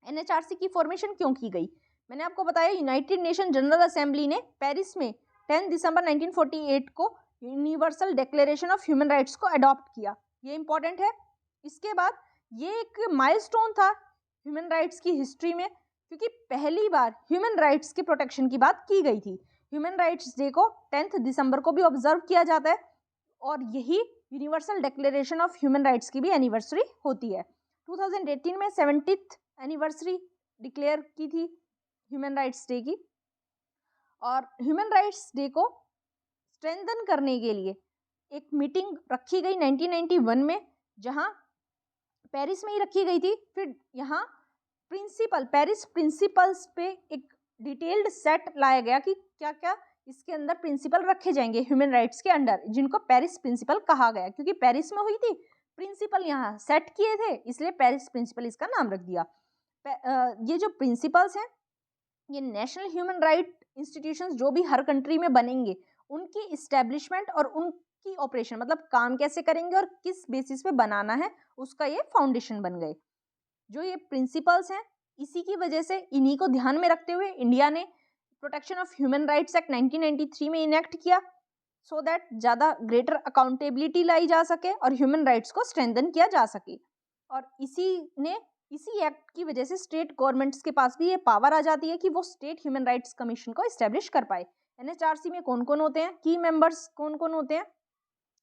एनएचआरसी की फॉर्मेशन क्यों की गई? मैंने आपको बताया यूनाइटेड नेशन जनरल असेंबली ने पेरिस में 10 दिसंबर 1948 को universal declaration of human rights को अडॉप्ट किया। ये इंपॉर्टेंट है। इसके बाद ये एक माइलस्टोन था ह्यूमन राइट्स की हिस्ट्री में, क्योंकि पहली बार ह्यूमन राइट्स की प्रोटेक्शन की बात की गई थी। ह्यूमन राइट्स डे को 10 दिसंबर को भी ऑब्जर्व किया जाता है और यही universal declaration of human rights की भी एनिवर्सरी होती है। 2018 में 70th एनिवर्सरी डिक्लेयर की थी ह्यूमन राइट्स डे की। और ह्यूमन राइट्स डे को स्ट्रेंथन करने के लिए एक मीटिंग रखी गई 1991 में, जहां पेरिस में ही रखी गई थी। फिर यहाँ पेरिस प्रिंसिपल्स पे एक डिटेल्ड सेट लाया गया कि क्या क्या इसके अंदर प्रिंसिपल रखे जाएंगे ह्यूमन राइट्स के अंडर, जिनको पेरिस प्रिंसिपल कहा गया, क्योंकि पेरिस में हुई थी, प्रिंसिपल यहाँ सेट किए थे, इसलिए पेरिस प्रिंसिपल इसका नाम रख दिया। ये जो प्रिंसिपल्स हैं, ये नेशनल ह्यूमन राइट इंस्टीट्यूशंस जो भी हर कंट्री में बनेंगे, उनकी इस्टेब्लिशमेंट और उनकी ऑपरेशन, मतलब काम कैसे करेंगे और किस बेसिस पे बनाना है, उसका ये फाउंडेशन बन गए। जो ये प्रिंसिपल्स हैं, इसी की वजह से, इन्हीं को ध्यान में रखते हुए इंडिया ने protection of human rights act 1993 में इनेक्ट किया, सो दैट ज़्यादा ग्रेटर अकाउंटेबिलिटी लाई जा सके और ह्यूमन राइट्स को स्ट्रेंथन किया जा सके। और इसी एक्ट की वजह से स्टेट गवर्नमेंट्स के पास भी ये पावर आ जाती है कि वो स्टेट ह्यूमन राइट्स कमीशन को इस्टेब्लिश कर पाए। एनएचआरसी में कौन कौन होते हैं? की मेंबर्स कौन कौन होते हैं?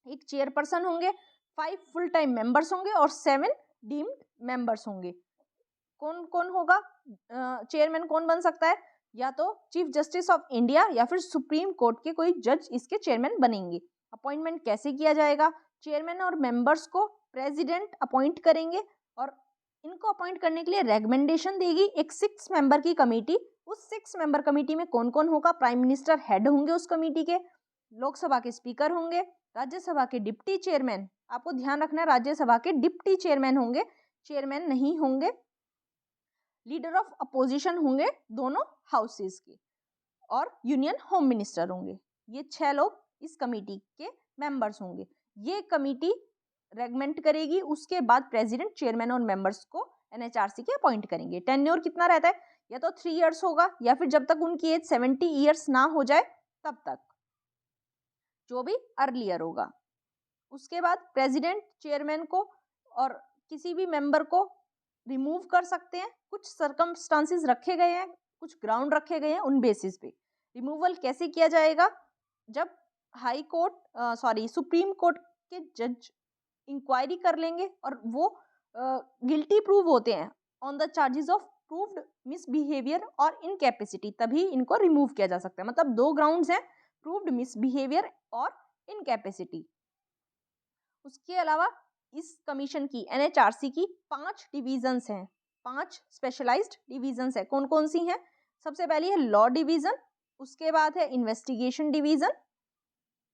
एक चेयरपर्सन होंगे, 5 फुल टाइम मेंबर्स होंगे और 7 डीम्ड मेंबर्स होंगे। कौन कौन होगा? चेयरमैन कौन बन सकता है? या तो चीफ जस्टिस ऑफ इंडिया या फिर सुप्रीम कोर्ट के कोई जज इसके चेयरमैन बनेंगे। अपॉइंटमेंट कैसे किया जाएगा? चेयरमैन और मेंबर्स को प्रेसिडेंट अपॉइंट करेंगे और इनको अपॉइंट करने के लिए रेकमेंडेशन देगी एक 6 मेंबर की कमेटी। उस 6 मेंबर कमेटी में कौन कौन होगा? प्राइम मिनिस्टर हेड होंगे उस कमेटी के, लोकसभा के स्पीकर होंगे, राज्यसभा के डिप्टी चेयरमैन, आपको ध्यान रखना है राज्यसभा के डिप्टी चेयरमैन होंगे, चेयरमैन नहीं होंगे, लीडर ऑफ अपोजिशन होंगे दोनों हाउसेस के, और यूनियन होम मिनिस्टर होंगे। ये 6 लोग इस कमेटी के मेंबर्स होंगे। ये कमेटी रेगमेंट करेगी, उसके बाद प्रेसिडेंट, चेयरमैन और मेंबर्स को एनएचआरसी के अपॉइंट करेंगे। टेन्योर कितना रहता है? या तो 3 इयर्स होगा या फिर जब तक उनकी एज 70 इयर्स ना हो जाए तब तक, जो भी अर्लियर होगा। उसके बाद प्रेसिडेंट, चेयरमैन को और किसी भी मेंबर को रिमूव कर सकते हैं, कुछ सर्कमस्टांसेस रखे गए हैं, कुछ ग्राउंड रखे गए हैं, उन बेसिस पे रिमूवल कैसे किया जाएगा, जब हाई कोर्ट सुप्रीम कोर्ट के जज इंक्वायरी कर लेंगे और वो गिल्टी प्रूव होते हैं on the charges of proved misbehaviour और इनकैपेसिटी, तभी इनको रिमूव किया जा सकता है। मतलब दो ग्राउंड्स हैं, प्रूव्ड मिसबिहेवियर और इनकैपेसिटी। उसके अलावा इस कमीशन की एनएचआरसी की 5 डिविजन्स हैं, 5 स्पेशलाइज्ड डिविजन्स हैं। कौन कौन सी हैं? सबसे पहली है लॉ डिवीजन, उसके बाद है इन्वेस्टिगेशन डिवीजन,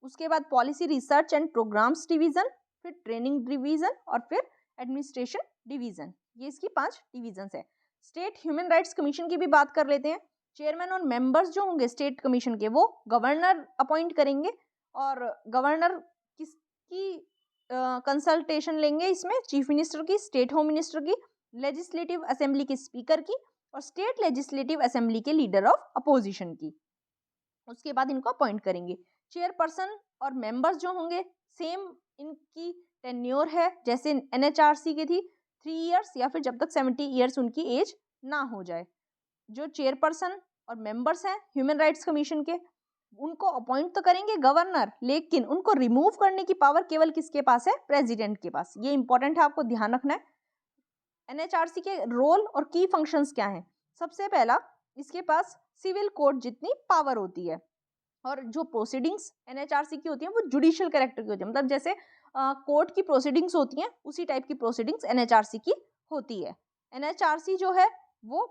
उसके बाद policy research and programs division, फिर ट्रेनिंग डिवीजन और फिर एडमिनिस्ट्रेशन डिवीजन। ये इसकी 5 डिविजन्स है। स्टेट ह्यूमन राइट्स कमीशन की भी बात कर लेते हैं। चेयरमैन और मेंबर्स जो होंगे स्टेट कमीशन के, वो गवर्नर अपॉइंट करेंगे और गवर्नर किसकी कंसल्टेशन लेंगे इसमें? चीफ मिनिस्टर की, स्टेट होम मिनिस्टर की, लेजिस्लेटिव असेंबली के स्पीकर की और स्टेट लेजिस्लेटिव असेंबली के लीडर ऑफ अपोजिशन की। उसके बाद इनको अपॉइंट करेंगे। चेयरपर्सन और मेंबर्स जो होंगे सेम इनकी टेन्योर है जैसे एनएचआरसी की थी, 3 इयर्स या फिर जब तक 70 इयर्स उनकी एज ना हो जाए। जो चेयरपर्सन और मेंबर्स हैं ह्यूमन राइट्स कमीशन के, उनको अपॉइंट तो करेंगे गवर्नर, लेकिन उनको रिमूव करने की पावर केवल किसके पास है? प्रेसिडेंट के पास। ये इंपॉर्टेंट है, आपको ध्यान रखना है। एनएचआरसी के रोल और की फंक्शंस क्या हैं? सबसे पहला, इसके पास सिविल कोर्ट जितनी पावर होती है और जो प्रोसीडिंग्स एनएचआरसी की होती हैं वो जुडिशियल कैरेक्टर की होती है। मतलब जैसे कोर्ट की प्रोसीडिंग्स होती हैं उसी टाइप की प्रोसीडिंग्स एनएचआरसी की होती है। एनएचआरसी जो है वो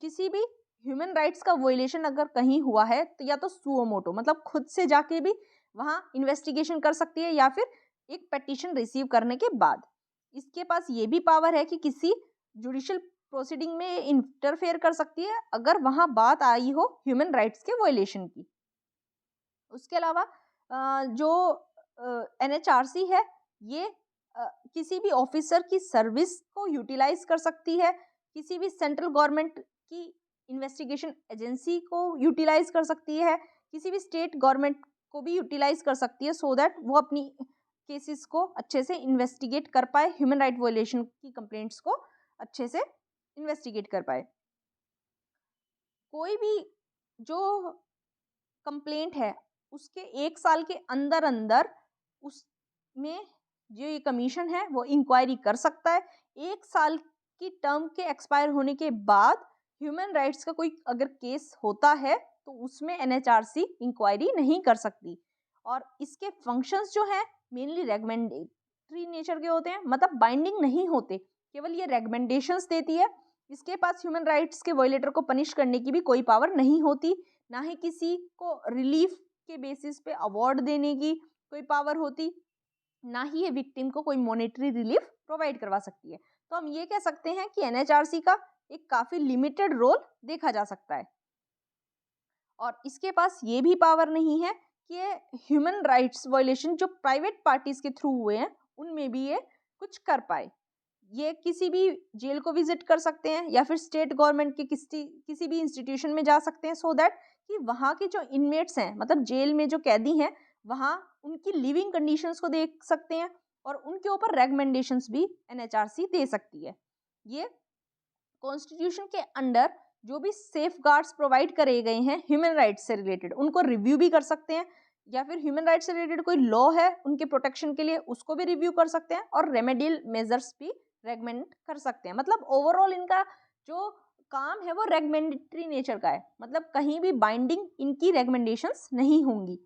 किसी भी ह्यूमन राइट्स का वायलेशन अगर कहीं हुआ है तो या तो सुओ मोटो, मतलब खुद से जाके भी वहाँ इन्वेस्टिगेशन कर सकती है या फिर एक पिटीशन रिसीव करने के बाद। इसके पास ये भी पावर है कि किसी जुडिशियल प्रोसीडिंग में इंटरफेयर कर सकती है अगर वहाँ बात आई हो ह्यूमन राइट्स के वायलेशन की। उसके अलावा जो एनएचआरसी है ये किसी भी ऑफिसर की सर्विस को यूटिलाइज कर सकती है, किसी भी सेंट्रल गवर्नमेंट की इन्वेस्टिगेशन एजेंसी को यूटिलाइज कर सकती है, किसी भी स्टेट गवर्नमेंट को भी यूटिलाइज कर सकती है सो दैट वो अपनी केसेस को अच्छे से इन्वेस्टिगेट कर पाए, ह्यूमन राइट वायलेशन की कंप्लेंट्स को अच्छे से इन्वेस्टिगेट कर पाए। कोई भी जो कंप्लेंट है उसके 1 साल के अंदर अंदर उसमें जो ये कमीशन है वो इंक्वायरी कर सकता है। 1 साल की टर्म के एक्सपायर होने के बाद ह्यूमन राइट्स का कोई अगर केस होता है तो उसमें एनएचआरसी इंक्वायरी नहीं कर सकती। और इसके फंक्शंस जो हैं मेनली रेकमेंडेटरी नेचर के होते हैं, मतलब बाइंडिंग नहीं होते, केवल ये रेकमेंडेशंस देती है। इसके पास ह्यूमन राइट्स के वायलेटर को पनिश करने की भी कोई पावर नहीं होती, ना ही किसी को रिलीफ के बेसिस पे अवार्ड देने की कोई पावर होती, ना ही ये विक्टिम को कोई मॉनेटरी रिलीफ प्रोवाइड करवा सकती है। तो हम ये कह सकते हैं कि एनएचआरसी का एक काफी लिमिटेड रोल देखा जा सकता है। और इसके पास ये भी पावर नहीं है कि ह्यूमन राइट्स वायलेशन जो प्राइवेट पार्टीज के थ्रू हुए हैं उनमें भी ये कुछ कर पाए। ये किसी भी जेल को विजिट कर सकते हैं या फिर स्टेट गवर्नमेंट के किसी भी इंस्टीट्यूशन में जा सकते हैं सो दैट कि वहाँ के जो इनमेट्स हैं, मतलब जेल में जो कैदी हैं, वहाँ उनकी लिविंग कंडीशंस को देख सकते हैं और उनके ऊपर रेकमेंडेशंस भी एनएचआरसी दे सकती है। ये कॉन्स्टिट्यूशन के अंडर जो भी सेफ गार्ड्स प्रोवाइड करे गए हैं ह्यूमन राइट्स से रिलेटेड उनको रिव्यू भी कर सकते हैं, या फिर ह्यूमन राइट्स से रिलेटेड कोई लॉ है उनके प्रोटेक्शन के लिए उसको भी रिव्यू कर सकते हैं और रेमेडियल मेजर्स भी रेकमेंड कर सकते हैं। मतलब ओवरऑल इनका जो काम है वो रेकमेंडेटरी नेचर का है, मतलब कहीं भी बाइंडिंग इनकी रेकमेंडेशंस नहीं होंगी।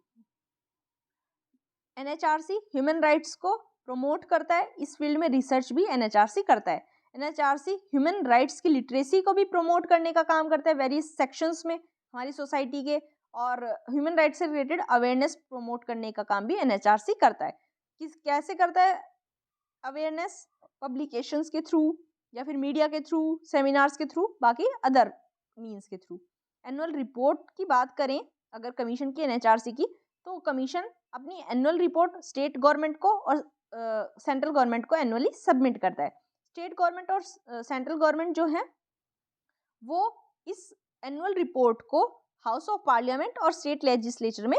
एनएचआरसी ह्यूमन राइट्स को प्रमोट करता है, इस फील्ड में रिसर्च भी एनएचआरसी करता है। एनएचआरसी ह्यूमन राइट्स की लिटरेसी को भी प्रमोट करने का काम करता है वेरियस सेक्शंस में हमारी सोसाइटी के, और ह्यूमन राइट्स से रिलेटेड अवेयरनेस प्रमोट करने का काम भी एनएचआरसी करता है। कैसे करता है अवेयरनेस? पब्लिकेशंस के थ्रू या फिर मीडिया के थ्रू, सेमिनार्स के थ्रू, बाकी अदर मीन्स के थ्रू। एनुअल रिपोर्ट की बात करें अगर कमीशन की एनएचआरसी की, तो कमीशन अपनी एनुअल रिपोर्ट स्टेट गवर्नमेंट को और सेंट्रल गवर्नमेंट को एनुअली सबमिट करता है। स्टेट गवर्नमेंट और सेंट्रल गवर्नमेंट जो है वो इस एनुअल रिपोर्ट को हाउस ऑफ पार्लियामेंट और स्टेट लेजिस्लेचर में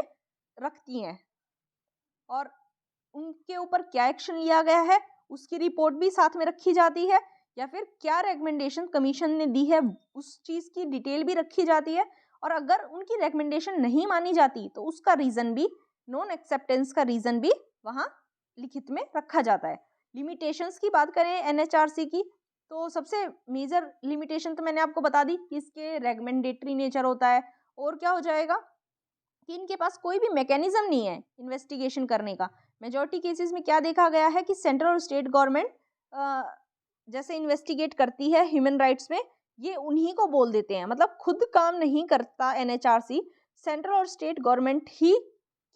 रखती हैं और उनके ऊपर क्या एक्शन लिया गया है उसकी रिपोर्ट भी साथ में रखी जाती है। या फिर क्या रिकमेंडेशन कमीशन ने दी है उस चीज़ की डिटेल भी रखी जाती है, और अगर उनकी रिकमेंडेशन नहीं मानी जाती तो उसका रीज़न भी, नॉन एक्सेप्टेंस का रीज़न भी वहाँ लिखित में रखा जाता है। लिमिटेशंस की बात करें एनएचआरसी की, तो सबसे मेजर लिमिटेशन तो मैंने आपको बता दी कि इसके रेकमेंडेटरी नेचर होता है, और क्या हो जाएगा कि इनके पास कोई भी मैकेनिज्म नहीं है इन्वेस्टिगेशन करने का। मेजॉरिटी केसेस में क्या देखा गया है कि सेंट्रल और स्टेट गवर्नमेंट जैसे इन्वेस्टिगेट करती है ह्यूमन राइट्स में, ये उन्हीं को बोल देते हैं, मतलब खुद काम नहीं करता एनएचआरसी, सेंट्रल और स्टेट गवर्नमेंट ही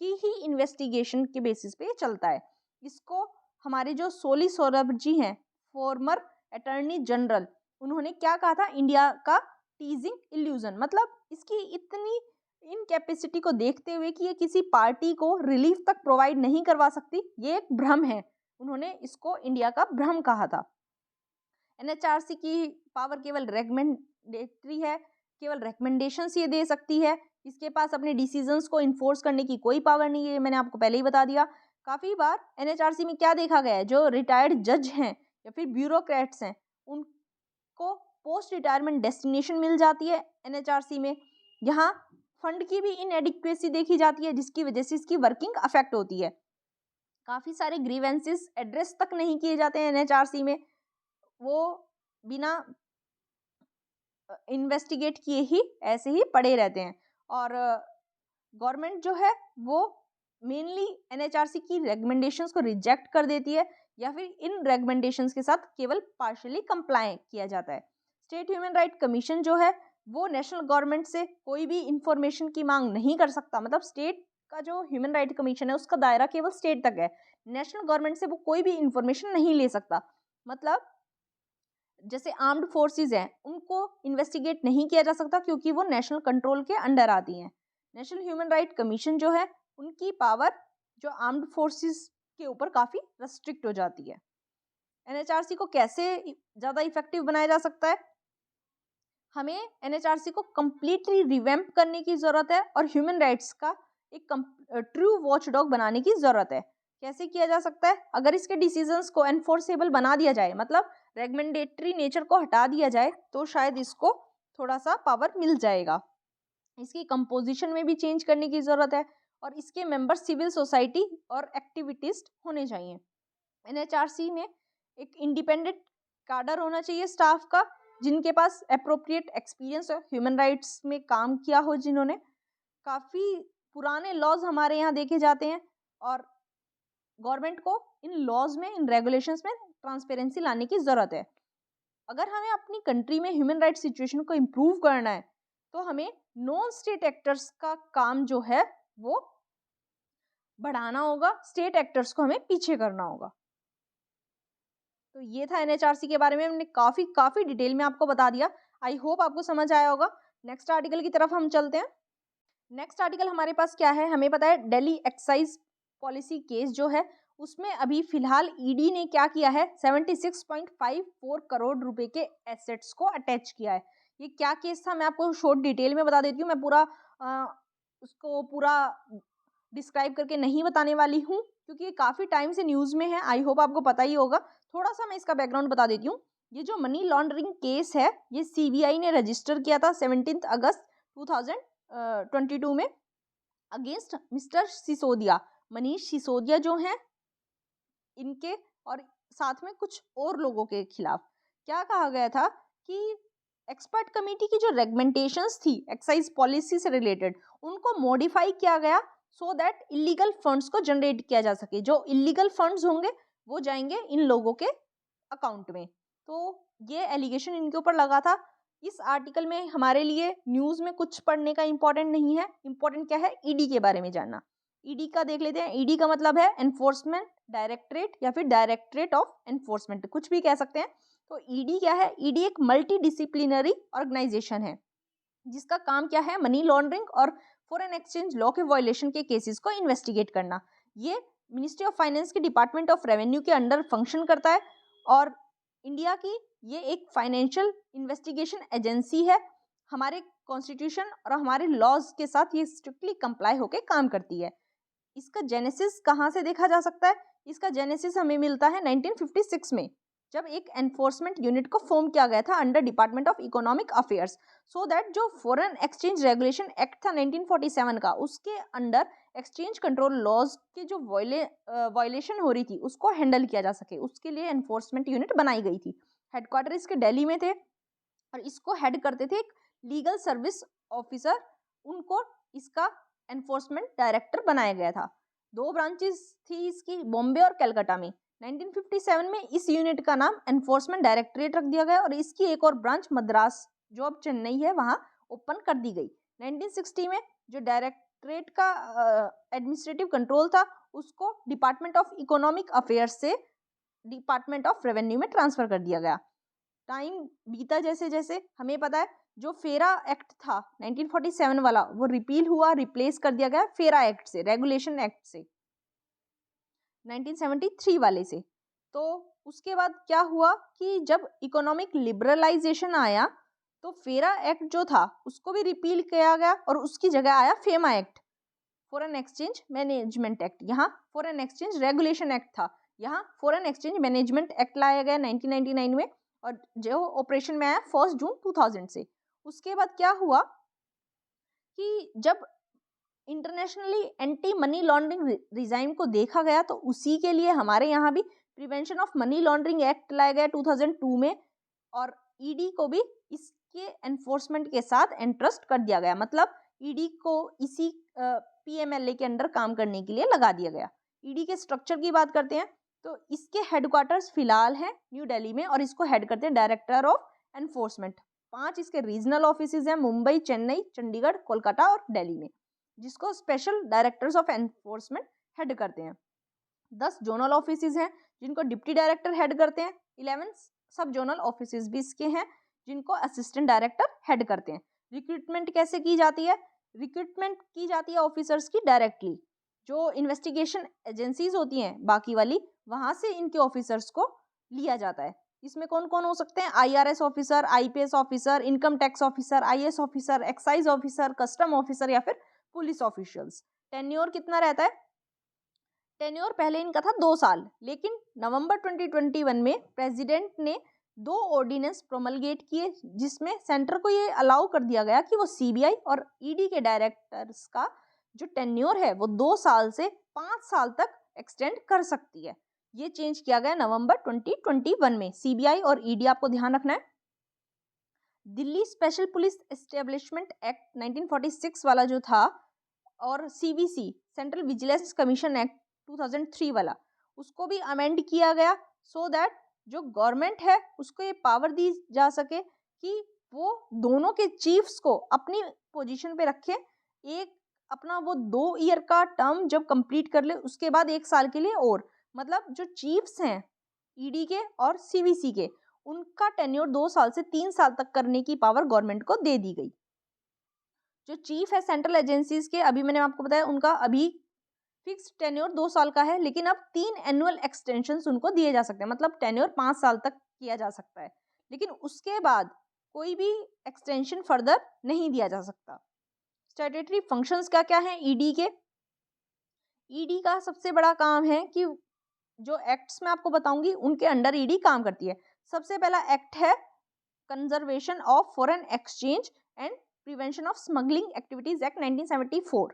इन्वेस्टिगेशन के बेसिस पे चलता है। इसको हमारे जो सोली सोरभ जी हैं, फॉर्मर अटॉर्नी जनरल, उन्होंने क्या कहा था, इंडिया का टीजिंग इल्यूजन, मतलब इसकी इतनी इनकैपेसिटी को देखते हुए कि ये किसी पार्टी को रिलीफ तक प्रोवाइड नहीं करवा सकती, ये एक भ्रम है, उन्होंने इसको इंडिया का भ्रम कहा था। एनएचआरसी की पावर केवल रेकमेंडेटरी है, केवल रेकमेंडेशंस ये दे सकती है, इसके पास अपने डिसीजंस को इन्फोर्स करने की कोई पावर नहीं है, मैंने आपको पहले ही बता दिया। काफ़ी बार एनएचआरसी में क्या देखा गया है, जो रिटायर्ड जज हैं या फिर ब्यूरोक्रेट्स हैं, उनको पोस्ट रिटायरमेंट डेस्टिनेशन मिल जाती है एनएचआरसी में। यहाँ फंड की भी इनएडिक्वेसी देखी जाती है, जिसकी वजह से इसकी वर्किंग अफेक्ट होती है। काफ़ी सारे ग्रीवेंसेस एड्रेस तक नहीं किए जाते हैं एनएचआरसी में, वो बिना इन्वेस्टिगेट किए ही ऐसे ही पड़े रहते हैं। और गवर्नमेंट जो है वो मेनली एनएचआरसी की रेकमेंडेशंस को रिजेक्ट कर देती है, या फिर इन रेकमेंडेशंस के साथ केवल पार्शियली कंप्लाई किया जाता है। स्टेट ह्यूमन राइट कमीशन जो है वो नेशनल गवर्नमेंट से कोई भी इंफॉर्मेशन की मांग नहीं कर सकता, मतलब स्टेट का जो ह्यूमन राइट कमीशन है उसका दायरा केवल स्टेट तक है, नेशनल गवर्नमेंट से वो कोई भी इंफॉर्मेशन नहीं ले सकता। मतलब जैसे आर्म्ड फोर्सेस हैं, उनको इन्वेस्टिगेट नहीं किया जा सकता क्योंकि वो नेशनल कंट्रोल के अंडर आती हैं। नेशनल ह्यूमन राइट कमीशन जो है उनकी पावर जो आर्म्ड फोर्सेस के ऊपर काफ़ी रेस्ट्रिक्ट हो जाती है। एनएचआरसी को कैसे ज़्यादा इफेक्टिव बनाया जा सकता है, हमें एनएचआरसी को कम्प्लीटली रिवैम्प करने की ज़रूरत है और ह्यूमन राइट्स का एक ट्रू वॉचडॉग बनाने की ज़रूरत है। कैसे किया जा सकता है, अगर इसके डिसीजंस को एनफोर्सेबल बना दिया जाए, मतलब रेगमेंडेटरी नेचर को हटा दिया जाए, तो शायद इसको थोड़ा सा पावर मिल जाएगा। इसकी कंपोजिशन में भी चेंज करने की ज़रूरत है और इसके मेंबर सिविल सोसाइटी और एक्टिविटिस्ट होने चाहिए। एनएचआरसी में एक इंडिपेंडेंट काडर होना चाहिए स्टाफ का, जिनके पास अप्रोप्रिएट एक्सपीरियंस हो, ह्यूमन राइट्स में काम किया हो, जिन्होंने काफ़ी पुराने लॉज हमारे यहाँ देखे जाते हैं, और गवर्नमेंट को इन लॉज में, इन रेगुलेशंस में ट्रांसपेरेंसी लाने की ज़रूरत है। अगर हमें अपनी कंट्री में ह्यूमन राइट्स सिचुएशन को इम्प्रूव करना है तो हमें नॉन स्टेट एक्टर्स का काम जो है वो बढ़ाना होगा, स्टेट एक्टर्स को हमें पीछे करना होगा। तो ये था एनएचआरसी के बारे में, हमने काफ़ी डिटेल में आपको बता दिया। आई होप आपको समझ आया होगा। नेक्स्ट आर्टिकल की तरफ हम चलते हैं। नेक्स्ट आर्टिकल हमारे पास क्या है, हमें पता है दिल्ली एक्साइज पॉलिसी केस जो है उसमें अभी फिलहाल ईडी ने क्या किया है, 76.54 करोड़ रुपए के एसेट्स को अटैच किया है। ये क्या केस था मैं आपको शॉर्ट डिटेल में बता देती हूँ, मैं पूरा उसको पूरा डिस्क्राइब करके नहीं बताने वाली हूँ क्योंकि ये काफ़ी टाइम से न्यूज़ में है, आई होप आपको पता ही होगा। थोड़ा सा मैं इसका बैकग्राउंड बता देती हूँ। ये जो मनी लॉन्ड्रिंग केस है ये सीबीआई ने रजिस्टर किया था 17 अगस्त 2022 में अगेंस्ट मिस्टर सिसोदिया, मनीष सिसोदिया जो हैं इनके और साथ में कुछ और लोगों के खिलाफ। क्या कहा गया था कि एक्सपर्ट कमेटी की जो रेगमेंटेशंस थी एक्साइज पॉलिसी से रिलेटेड उनको मॉडिफाई किया गया सो दैट इलीगल फंड्स को जनरेट किया जा सके। जो इलीगल फंड्स होंगे वो जाएंगे इन लोगों के अकाउंट में। तो ये एलिगेशन इनके ऊपर लगा था। इस आर्टिकल में हमारे लिए न्यूज़ में कुछ पढ़ने का इम्पोर्टेंट नहीं है, इम्पोर्टेंट क्या है, ईडी के बारे में जानना। ईडी का देख लेते हैं। ईडी का मतलब है एनफोर्समेंट डायरेक्टरेट या फिर डायरेक्टरेट ऑफ एनफोर्समेंट, कुछ भी कह सकते हैं। तो ईडी क्या है, ईडी एक मल्टी डिसिप्लिनरी ऑर्गेनाइजेशन है जिसका काम क्या है, मनी लॉन्ड्रिंग और फॉरेन एक्सचेंज लॉ के वायलेशन के केसेस को इन्वेस्टिगेट करना। ये मिनिस्ट्री ऑफ फाइनेंस के डिपार्टमेंट ऑफ रेवेन्यू के अंडर फंक्शन करता है और इंडिया की ये एक फाइनेंशियल इन्वेस्टिगेशन एजेंसी है। हमारे कॉन्स्टिट्यूशन और हमारे लॉज के साथ ये स्ट्रिक्टली कंप्लाई होकर काम करती है। इसका जेनेसिस कहाँ से देखा जा सकता है, इसका जेनेसिस हमें मिलता है 1956 में। जब एक एनफोर्समेंट यूनिट को फॉर्म किया गया था under department of economic affairs, so that जो फॉरेन एक्सचेंज रेगुलेशन एक्ट था 1947 का, उसके अंडर एक्सचेंज कंट्रोल लॉज की जो वायलेशन हो रही थी उसको हैंडल किया जा सके, उसके लिए एनफोर्समेंट यूनिट बनाई गई थी। हेडक्वार्टर इसके दिल्ली में थे और इसको हेड करते थे एक लीगल सर्विस ऑफिसर, उनको इसका एनफोर्समेंट डायरेक्टर बनाया गया था। 2 ब्रांचेस थी इसकी, बॉम्बे और कलकत्ता में। 1957 में इस यूनिट का नाम एनफोर्समेंट डायरेक्टरेट रख दिया गया और इसकी एक और ब्रांच मद्रास, जो अब चेन्नई है, वहां ओपन कर दी गई। 1960 में जो डायरेक्टरेट का एडमिनिस्ट्रेटिव कंट्रोल था उसको डिपार्टमेंट ऑफ इकोनॉमिक अफेयर्स से डिपार्टमेंट ऑफ रेवेन्यू में ट्रांसफर कर दिया गया। टाइम बीता जैसे जैसे हमें पता है जो फेरा एक्ट था 1947 वाला, वो रिपील हुआ, रिप्लेस कर दिया गया फेरा एक्ट से, रेगुलेशन एक्ट से 1973 वाले से। तो उसके बाद क्या हुआ कि जब इकोनॉमिक लिबरलाइजेशन आया तो फेरा एक्ट जो था उसको भी रिपील किया गया और उसकी जगह आया FEMA act, foreign exchange management act. यहाँ फॉरेन एक्सचेंज रेगुलेशन एक्ट था, यहाँ फॉरेन एक्सचेंज मैनेजमेंट एक्ट लाया गया 1999 में और जो ऑपरेशन में आया 1 जून 2000 से। उसके बाद क्या हुआ कि जब internationally anti money laundering regime को देखा गया तो उसी के लिए हमारे यहाँ भी prevention of money laundering act लाया गया 2002 में और ईडी को भी इसके एनफोर्समेंट के साथ एंट्रस्ट कर दिया गया, मतलब ईडी को इसी पीएमएलए के अंडर काम करने के लिए लगा दिया गया। ईडी के स्ट्रक्चर की बात करते हैं तो इसके हेडक्वार्टर्स फिलहाल हैं न्यू दिल्ली में और इसको हेड करते हैं डायरेक्टर ऑफ एनफोर्समेंट। 5 इसके रीजनल ऑफिसेज हैं मुंबई, चेन्नई, चंडीगढ़, कोलकाता और दिल्ली में, जिसको special directors of enforcement head करते हैं। 10 जोनल ऑफिसेज हैं जिनको डिप्टी डायरेक्टर हेड करते हैं। 11 सब जोनल ऑफिसेज भी इसके हैं जिनको असिस्टेंट डायरेक्टर हेड करते हैं। रिक्रूटमेंट कैसे की जाती है? रिक्रूटमेंट की जाती है ऑफिसर्स की डायरेक्टली, जो इन्वेस्टिगेशन एजेंसीज होती हैं बाकी वाली, वहां से इनके ऑफिसर्स को लिया जाता है। इसमें कौन कौन हो सकते हैं? IRS officer, IPS officer, income tax officer, IAS officer, excise officer, custom officer या फिर पुलिस ऑफिशियल्स। टेन्योर कितना रहता है? टेन्योर पहले इनका था 2 साल, लेकिन नवंबर 2021 में प्रेसिडेंट ने 2 ऑर्डिनेंस प्रोमलगेट किए जिसमें सेंटर को ये अलाउ कर दिया गया कि वो सीबीआई और ईडी के डायरेक्टर्स का जो टेन्योर है वो 2 साल से 5 साल तक एक्सटेंड कर सकती है। ये चेंज किया गया नवंबर 2021 में। सीबीआई और ईडी आपको ध्यान रखना है। Delhi special police establishment act 1946 वाला जो था और CVC central vigilance commission act 2003 वाला, उसको भी अमेंड किया गया सो दैट जो गवर्नमेंट है उसको ये पावर दी जा सके कि वो दोनों के चीफ्स को अपनी पोजीशन पे रखे। एक अपना वो 2 ईयर का टर्म जब कंप्लीट कर ले उसके बाद 1 साल के लिए और, मतलब जो चीफ्स हैं ईडी के और सीवीसी के, उनका टेन्योर 2 साल से 3 साल तक करने की पावर गवर्नमेंट को दे दी गई। जो चीफ है सेंट्रल एजेंसीज के, अभी मैंने आपको बताया उनका अभी फिक्स टेन्योर 2 साल का है, लेकिन अब 3 एनुअल एक्सटेंशन उनको दिए जा सकते हैं, मतलब टेन्योर 5 साल तक किया जा सकता है, लेकिन उसके बाद कोई भी एक्सटेंशन फर्दर नहीं दिया जा सकता। स्टैट्यूटरी फंक्शंस क्या क्या हैं ईडी के? ईडी का सबसे बड़ा काम है कि जो एक्ट्स मैं आपको बताऊंगी उनके अंडर ईडी काम करती है। सबसे पहला एक्ट है conservation of foreign exchange and prevention of smuggling activities act 1974।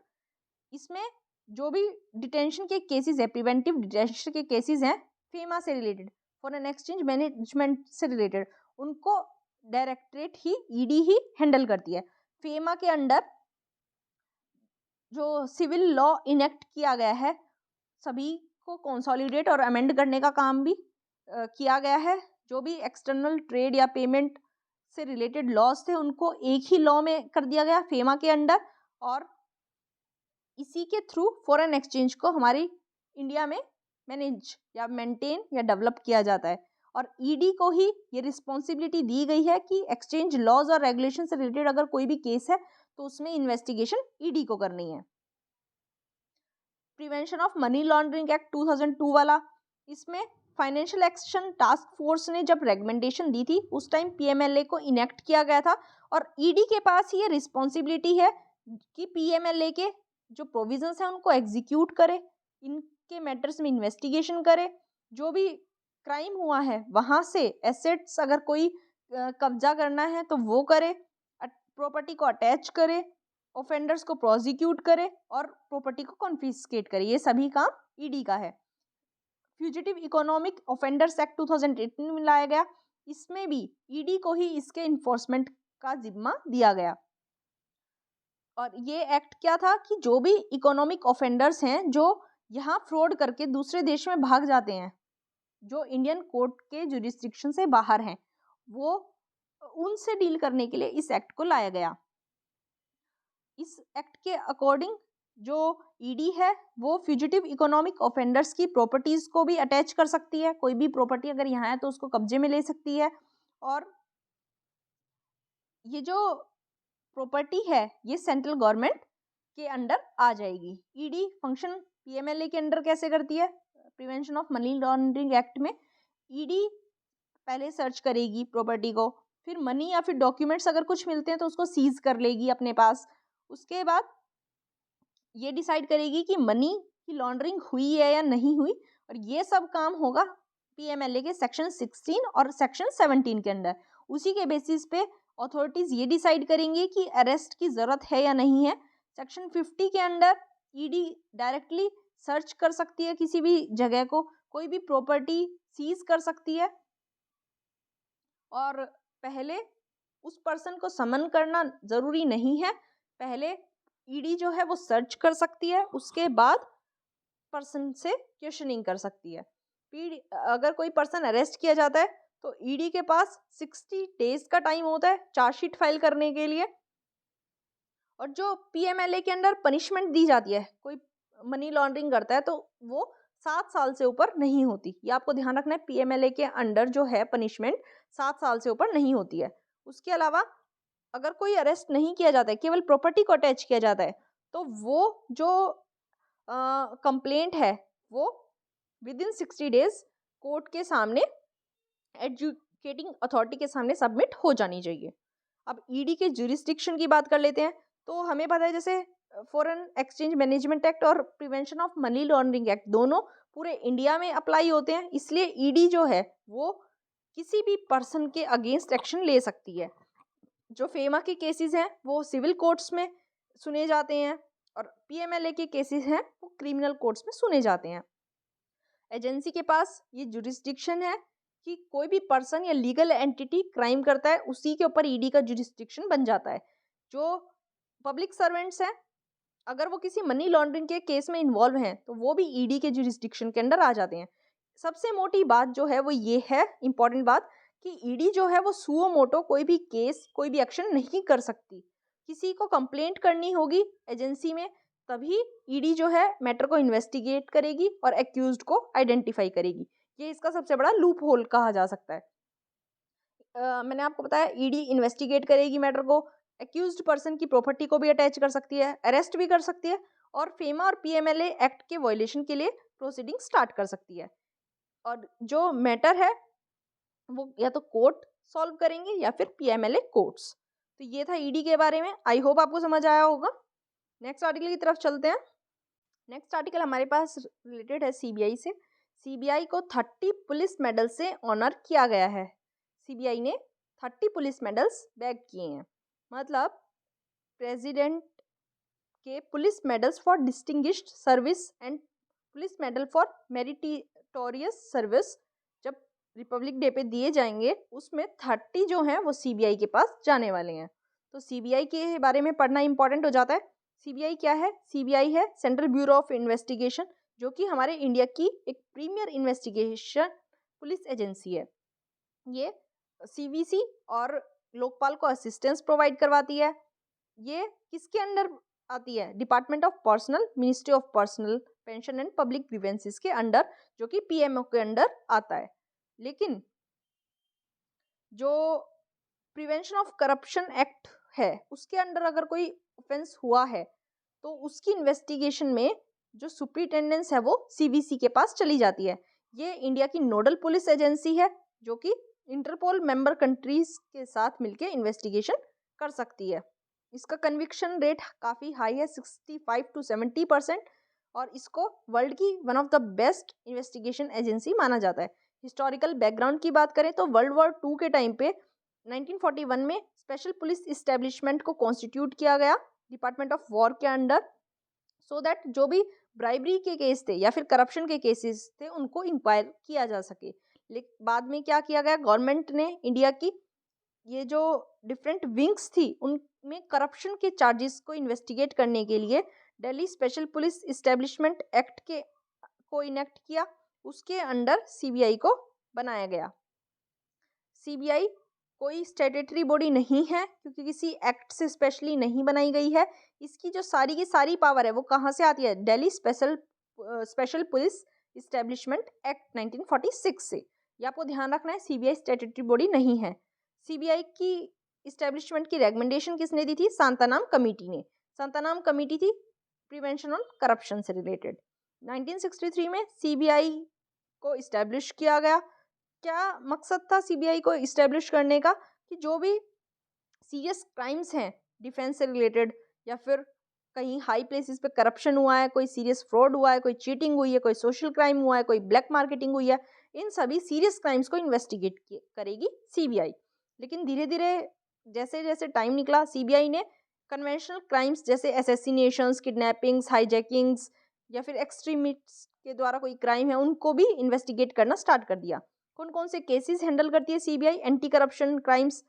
इसमें जो भी डिटेंशन के केसेस है, प्रिवेंटिव डिटेंशन के केसेस हैं फेमा से रिलेटेड, फॉरेन एक्सचेंज मैनेजमेंट से रिलेटेड, उनको डायरेक्टरेट ही ईडी ही हैंडल करती है। फेमा के अंडर जो सिविल लॉ इनेक्ट किया गया है सभी को कंसोलिडेट और अमेंड करने का काम भी किया गया है। जो भी एक्सटर्नल ट्रेड या पेमेंट से रिलेटेड लॉज थे उनको एक ही लॉ में कर दिया गया फेमा के अंडर, और इसी के थ्रू फॉरेन एक्सचेंज को हमारी इंडिया में मैनेज या मेंटेन या डेवलप किया जाता है। और ईडी को ही ये रिस्पॉन्सिबिलिटी दी गई है कि एक्सचेंज लॉज और रेगुलेशन से रिलेटेड अगर कोई भी केस है तो उसमें इन्वेस्टिगेशन ईडी को करनी है। Prevention of money laundering act 2002 वाला, इसमें फाइनेंशियल एक्शन टास्क फोर्स ने जब रेकमेंडेशन दी थी उस टाइम पीएमएलए को इनेक्ट किया गया था और ईडी के पास ये रिस्पॉन्सिबिलिटी है कि पीएमएलए के जो प्रोविजंस हैं उनको एग्जीक्यूट करे, इनके मैटर्स में इन्वेस्टिगेशन करे, जो भी क्राइम हुआ है वहाँ से एसेट्स अगर कोई कब्जा करना है तो वो करे, प्रॉपर्टी को अटैच करे, ऑफेंडर्स को प्रोसिक्यूट करे और प्रॉपर्टी को कॉन्फिस्केट करे। ये सभी काम ईडी का है। फ्यूजिटिव इकोनॉमिक ऑफेंडर्स एक्ट 2018 में लाया गया। इसमें भी ईडी को ही इसके इन्फोर्समेंट का जिम्मा दिया गया। और ये एक्ट क्या था कि जो भी इकोनॉमिक ऑफेंडर्स हैं जो यहाँ फ्रॉड करके दूसरे देश में भाग जाते हैं, जो इंडियन कोर्ट के जुरिस्डिक्शन से बाहर हैं, वो उनसे डील करने के लिए इस एक्ट को लाया गया। इस एक्ट के अकॉर्डिंग जो ईडी है वो फ्यूजिटिव इकोनॉमिक ऑफेंडर्स की प्रॉपर्टीज को भी अटैच कर सकती है। कोई भी प्रॉपर्टी अगर यहाँ है तो उसको कब्जे में ले सकती है। और ये जो प्रॉपर्टी है ये सेंट्रल गवर्नमेंट के अंडर आ जाएगी। ईडी फंक्शन पीएमएलए के अंडर कैसे करती है? Prevention of money laundering act में ईडी पहले सर्च करेगी प्रॉपर्टी को, फिर मनी या फिर डॉक्यूमेंट्स अगर कुछ मिलते हैं तो उसको सीज कर लेगी अपने पास। उसके बाद ये डिसाइड करेगी कि मनी की लॉन्ड्रिंग हुई है या नहीं हुई, और ये सब काम होगा पीएमएलए के सेक्शन 16 और सेक्शन 17 के अंदर। उसी के बेसिस पे अथॉरिटीज ये डिसाइड करेंगी कि अरेस्ट की जरूरत है या नहीं है। सेक्शन 50 के अंडर ईडी डायरेक्टली सर्च कर सकती है किसी भी जगह को, कोई भी प्रॉपर्टी सीज कर सकती है, और पहले उस पर्सन को समन करना जरूरी नहीं है। पहले ईडी जो है वो सर्च कर सकती है, उसके बाद पर्सन से क्वेश्चनिंग कर सकती है। अगर कोई पर्सन अरेस्ट किया जाता है तो ईडी के पास 60 डेज का टाइम होता है चार्जशीट फाइल करने के लिए। और जो पीएमएलए के अंदर पनिशमेंट दी जाती है, कोई मनी लॉन्ड्रिंग करता है तो वो 7 साल से ऊपर नहीं होती। ये आपको ध्यान रखना है, पीएमएलए के अंडर जो है पनिशमेंट 7 साल से ऊपर नहीं होती है। उसके अलावा अगर कोई अरेस्ट नहीं किया जाता है, केवल प्रॉपर्टी को अटैच किया जाता है, तो वो जो कंप्लेंट है वो विद इन 60 डेज कोर्ट के सामने एडजुकेटिंग अथॉरिटी के सामने सबमिट हो जानी चाहिए। अब ईडी के जुरिस्डिक्शन की बात कर लेते हैं। तो हमें पता है जैसे फॉरेन एक्सचेंज मैनेजमेंट एक्ट और prevention of money laundering act दोनों पूरे इंडिया में अप्लाई होते हैं, इसलिए ईडी जो है वो किसी भी पर्सन के अगेंस्ट एक्शन ले सकती है। जो फेमा के केसेस हैं वो सिविल कोर्ट्स में सुने जाते हैं, और पीएमएलए के केसेस हैं वो क्रिमिनल कोर्ट्स में सुने जाते हैं। एजेंसी के पास ये जुरिस्डिक्शन है कि कोई भी पर्सन या लीगल एंटिटी क्राइम करता है उसी के ऊपर ईडी का जुरिस्डिक्शन बन जाता है। जो पब्लिक सर्वेंट्स हैं अगर वो किसी मनी लॉन्ड्रिंग के केस में इन्वॉल्व हैं तो वो भी ईडी के जुरिस्डिक्शन के अंडर आ जाते हैं। सबसे मोटी बात जो है वो ये है, इंपॉर्टेंट बात, कि ईडी जो है वो सुओ मोटो कोई भी केस कोई भी एक्शन नहीं कर सकती। किसी को कंप्लेंट करनी होगी एजेंसी में तभी ईडी जो है मैटर को इन्वेस्टिगेट करेगी और एक्यूज्ड को आइडेंटिफाई करेगी। ये इसका सबसे बड़ा लूप होल कहा जा सकता है। मैंने आपको बताया ईडी इन्वेस्टिगेट करेगी मैटर को, एक्यूज्ड पर्सन की प्रॉपर्टी को भी अटैच कर सकती है, अरेस्ट भी कर सकती है, और फेमा और पीएमएलए एक्ट के वायलेशन के लिए प्रोसीडिंग स्टार्ट कर सकती है। और जो मैटर है वो या तो कोर्ट सॉल्व करेंगे या फिर पीएमएलए कोर्ट्स। तो ये था ईडी के बारे में। आई होप आपको समझ आया होगा। नेक्स्ट आर्टिकल की तरफ चलते हैं। नेक्स्ट आर्टिकल हमारे पास रिलेटेड है सीबीआई से। सीबीआई को 30 पुलिस मेडल से ऑनर किया गया है। सीबीआई ने 30 पुलिस मेडल्स बैग किए हैं। मतलब प्रेसिडेंट के police medals for distinguished service and police medal for meritorious service जब रिपब्लिक डे पे दिए जाएंगे उसमें 30 जो हैं वो सीबीआई के पास जाने वाले हैं। तो सीबीआई के बारे में पढ़ना इंपॉर्टेंट हो जाता है। सीबीआई क्या है? सीबीआई है सेंट्रल ब्यूरो ऑफ इन्वेस्टिगेशन, जो कि हमारे इंडिया की एक प्रीमियर इन्वेस्टिगेशन पुलिस एजेंसी है। ये सीवीसी और लोकपाल को असिस्टेंस प्रोवाइड करवाती है। ये किसके अंडर आती है? Department of personal, ministry of personal, pension and public grievances के अंडर, जो कि पीएमओ के अंडर आता है। लेकिन जो प्रिवेंशन ऑफ करप्शन एक्ट है उसके अंडर अगर कोई ऑफेंस हुआ है तो उसकी इन्वेस्टिगेशन में जो सुपरिटेंडेंस है वो सीवीसी के पास चली जाती है। ये इंडिया की नोडल पुलिस एजेंसी है जो कि इंटरपोल मेंबर कंट्रीज के साथ मिलकर इन्वेस्टिगेशन कर सकती है। इसका कन्विक्शन रेट काफ़ी हाई है, 65 to 70%, और इसको वर्ल्ड की one of the best investigation agency माना जाता है। हिस्टोरिकल बैकग्राउंड की बात करें तो वर्ल्ड वॉर 2 के टाइम पे 1941 में स्पेशल पुलिस इस्टेब्लिशमेंट को कॉन्स्टिट्यूट किया गया डिपार्टमेंट ऑफ वॉर के अंडर, सो दैट जो भी ब्राइबरी के केस थे या फिर करप्शन के केसेस थे उनको इंक्वायर किया जा सके। लेकिन बाद में क्या किया गया, गवर्नमेंट ने इंडिया की ये जो डिफरेंट विंग्स थी उनमें करप्शन के चार्जेस को इन्वेस्टिगेट करने के लिए Delhi special police establishment act के को इनेक्ट किया। उसके अंडर सीबीआई को बनाया गया। सीबीआई कोई स्टैट्यूटरी बॉडी नहीं है क्योंकि किसी एक्ट से स्पेशली नहीं बनाई गई है। इसकी जो सारी की सारी पावर है वो कहाँ से आती है, Delhi special police establishment act 1946 से। ये आपको ध्यान रखना है, सीबीआई स्टैट्यूटरी बॉडी नहीं है। सीबीआई की इस्टेब्लिशमेंट की रेकमेंडेशन किसने दी थी, सांतानाम कमेटी ने। सांतानाम कमेटी थी प्रिवेंशन ऑन करप्शन से रिलेटेड। 1963 में सीबीआई को इस्टेब्लिश किया गया। क्या मकसद था सीबीआई को इस्टेब्लिश करने का, कि जो भी सीरियस क्राइम्स हैं डिफेंस से रिलेटेड या फिर कहीं हाई प्लेसेस पे करप्शन हुआ है, कोई सीरियस फ्रॉड हुआ है, कोई चीटिंग हुई है, कोई सोशल क्राइम हुआ है, कोई ब्लैक मार्केटिंग हुई है, इन सभी सीरियस क्राइम्स को इन्वेस्टिगेट करेगी सीबीआई। लेकिन धीरे धीरे जैसे जैसे टाइम निकला सीबीआई ने कन्वेंशनल क्राइम्स जैसे असैसिनेशंस, किडनैपिंग्स, हाईजैकिंग्स या फिर एक्सट्रीमिस्ट्स के द्वारा कोई क्राइम है उनको भी इन्वेस्टिगेट करना स्टार्ट कर दिया। कौन कौन से केसेस हैंडल करती है सीबीआई, एंटी करप्शन क्राइम्स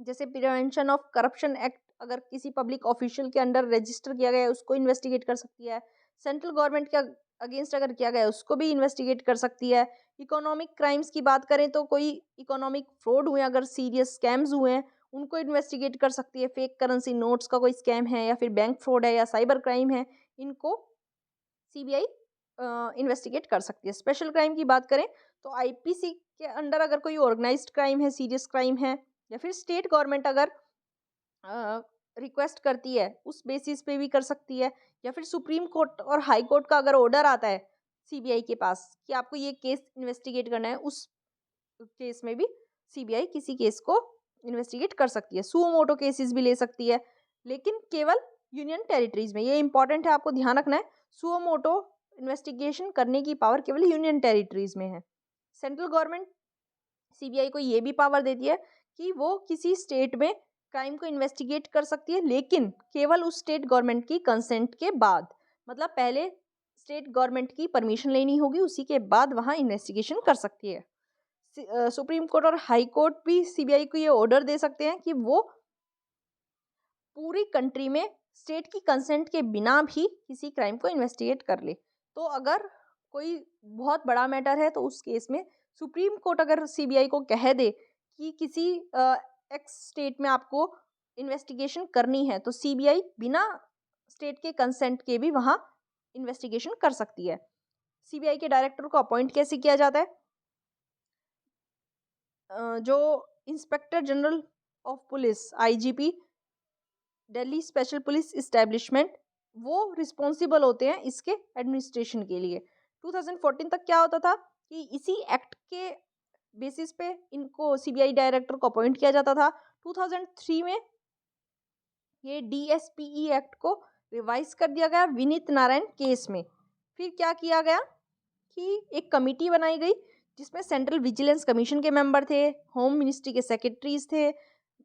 जैसे प्रिवेंशन ऑफ करप्शन एक्ट अगर किसी पब्लिक ऑफिशियल के अंडर रजिस्टर किया गया है उसको इन्वेस्टिगेट कर सकती है। सेंट्रल गवर्नमेंट के अगेंस्ट अगर किया गया है उसको भी इन्वेस्टिगेट कर सकती है। इकोनॉमिक क्राइम्स की बात करें तो कोई इकोनॉमिक फ्रॉड हुए, अगर सीरियस स्कैम्स हुए हैं उनको इन्वेस्टिगेट कर सकती है। फेक करेंसी नोट्स का कोई स्कैम है या फिर बैंक फ्रॉड है या साइबर क्राइम है, इनको सीबीआई इन्वेस्टिगेट कर सकती है। स्पेशल क्राइम की बात करें तो आईपीसी के अंडर अगर कोई ऑर्गेनाइज्ड क्राइम है, सीरियस क्राइम है या फिर स्टेट गवर्नमेंट अगर रिक्वेस्ट करती है उस बेसिस पे भी कर सकती है, या फिर सुप्रीम कोर्ट और हाई कोर्ट का अगर ऑर्डर आता है सीबीआई के पास कि आपको ये केस इन्वेस्टिगेट करना है, उस केस में भी सीबीआई किसी केस को इन्वेस्टिगेट कर सकती है। सुओ मोटो केसेस भी ले सकती है, लेकिन केवल यूनियन टेरिटरीज में। ये इंपॉर्टेंट है, आपको ध्यान रखना है। सुओ मोटो इन्वेस्टिगेशन करने की पावर केवल यूनियन टेरिटरीज में है। सेंट्रल गवर्नमेंट सीबीआई को ये भी पावर देती है कि वो किसी स्टेट में क्राइम को इन्वेस्टिगेट कर सकती है, लेकिन केवल उस स्टेट गवर्नमेंट की कंसेंट के बाद। मतलब पहले स्टेट गवर्नमेंट की परमिशन लेनी होगी, उसी के बाद वहाँ इन्वेस्टिगेशन कर सकती है। सुप्रीम कोर्ट और हाई कोर्ट भी सीबीआई को ये ऑर्डर दे सकते हैं कि वो पूरी कंट्री में स्टेट की कंसेंट के बिना भी किसी क्राइम को इन्वेस्टिगेट कर ले। तो अगर कोई बहुत बड़ा मैटर है तो उस केस में सुप्रीम कोर्ट अगर सीबीआई को कह दे कि किसी एक्स स्टेट में आपको इन्वेस्टिगेशन करनी है, तो सीबीआई बिना स्टेट के कंसेंट के भी वहाँ इन्वेस्टिगेशन कर सकती है। सीबीआई के डायरेक्टर को अपॉइंट कैसे किया जाता है, जो inspector general of police IGP Delhi special police establishment, वो रिस्पॉन्सिबल होते हैं इसके एडमिनिस्ट्रेशन के लिए। 2014 तक क्या होता था कि इसी एक्ट के बेसिस पे इनको सीबीआई डायरेक्टर को अपॉइंट किया जाता था। 2003 में ये डीएसपीई एक्ट को रिवाइज कर दिया गया विनीत नारायण केस में। फिर क्या किया गया कि एक कमेटी बनाई गई जिसमें सेंट्रल विजिलेंस कमीशन के मेंबर थे, होम मिनिस्ट्री के सेक्रेटरीज थे,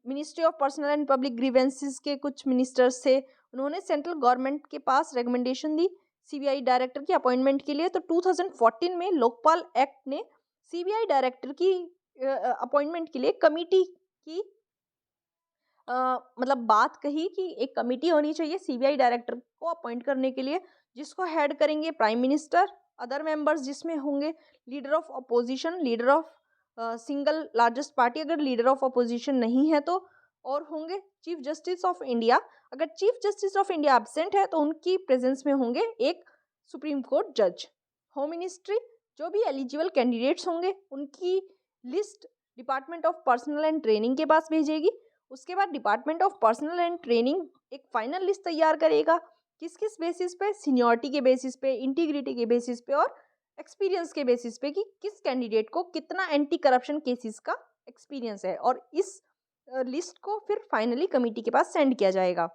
ministry of personal and public grievances के कुछ मिनिस्टर्स थे। उन्होंने सेंट्रल गवर्नमेंट के पास रिकमेंडेशन दी सीबीआई डायरेक्टर की अपॉइंटमेंट के लिए। तो 2014 में लोकपाल एक्ट ने सीबीआई डायरेक्टर की अपॉइंटमेंट के लिए कमेटी की मतलब बात कही कि एक कमेटी होनी चाहिए सीबीआई डायरेक्टर को अपॉइंट करने के लिए, जिसको हेड करेंगे प्राइम मिनिस्टर, अदर मेंबर्स जिसमें होंगे leader of opposition, leader of single largest party अगर लीडर ऑफ अपोजिशन नहीं है तो, और होंगे चीफ जस्टिस ऑफ इंडिया। अगर chief justice of India absent है तो उनकी प्रेजेंस में होंगे एक सुप्रीम कोर्ट जज। होम मिनिस्ट्री जो भी एलिजिबल कैंडिडेट्स होंगे उनकी list department of personal and training के पास भेजेगी। उसके बाद department of personal and training एक फाइनल लिस्ट तैयार करेगा, किस किस बेसिस पे, सीनियरिटी के बेसिस पे, इंटीग्रिटी के बेसिस पे और एक्सपीरियंस के बेसिस पे कि किस कैंडिडेट को कितना एंटी करप्शन केसेस का एक्सपीरियंस है, और इस लिस्ट को फिर फाइनली कमेटी के पास सेंड किया जाएगा।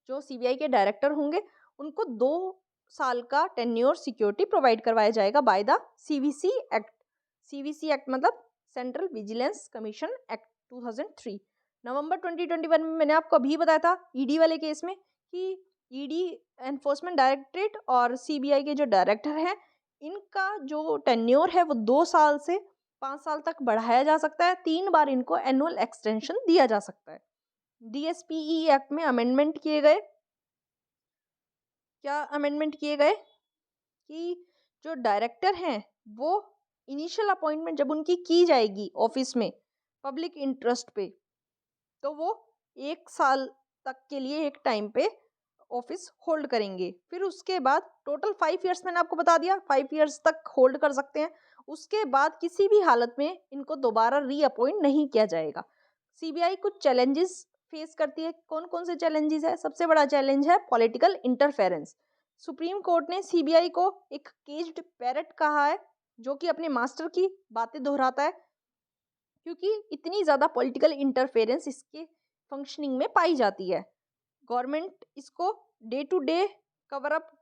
जो सीबीआई के डायरेक्टर होंगे उनको 2 साल का टेन्योर सिक्योरिटी प्रोवाइड करवाया जाएगा by the CVC act. CVC act मतलब सेंट्रल विजिलेंस कमीशन एक्ट 2003। नवंबर 2021 में मैंने आपको अभी बताया था ईडी वाले केस में कि ईडी एनफोर्समेंट डायरेक्टरेट और सीबीआई के जो डायरेक्टर हैं इनका जो टेन्योर है वो 2 साल से 5 साल तक बढ़ाया जा सकता है। 3 बार इनको एनुअल एक्सटेंशन दिया जा सकता है। DSPE एक्ट में अमेंडमेंट किए गए। क्या अमेंडमेंट किए गए कि जो डायरेक्टर हैं वो इनिशियल अपॉइंटमेंट जब उनकी की जाएगी ऑफिस में पब्लिक इंटरेस्ट पे, तो वो 1 साल तक के लिए एक टाइम पे ऑफिस होल्ड करेंगे। फिर उसके बाद टोटल 5 इयर्स मैंने आपको बता दिया, 5 इयर्स तक होल्ड कर सकते हैं। उसके बाद किसी भी हालत में इनको दोबारा रीअपॉइंट नहीं किया जाएगा। सीबीआई कुछ चैलेंजेस फेस करती है। कौन कौन से चैलेंजेस है? सबसे बड़ा चैलेंज है पॉलिटिकल इंटरफेरेंस। सुप्रीम कोर्ट ने सीबीआई को एक केज्ड पैरट कहा है जो कि अपने मास्टर की बातें दोहराता है, क्योंकि इतनी ज़्यादा पॉलिटिकल इंटरफेरेंस इसके फंक्शनिंग में पाई जाती है। गवर्नमेंट इसको day to day cover up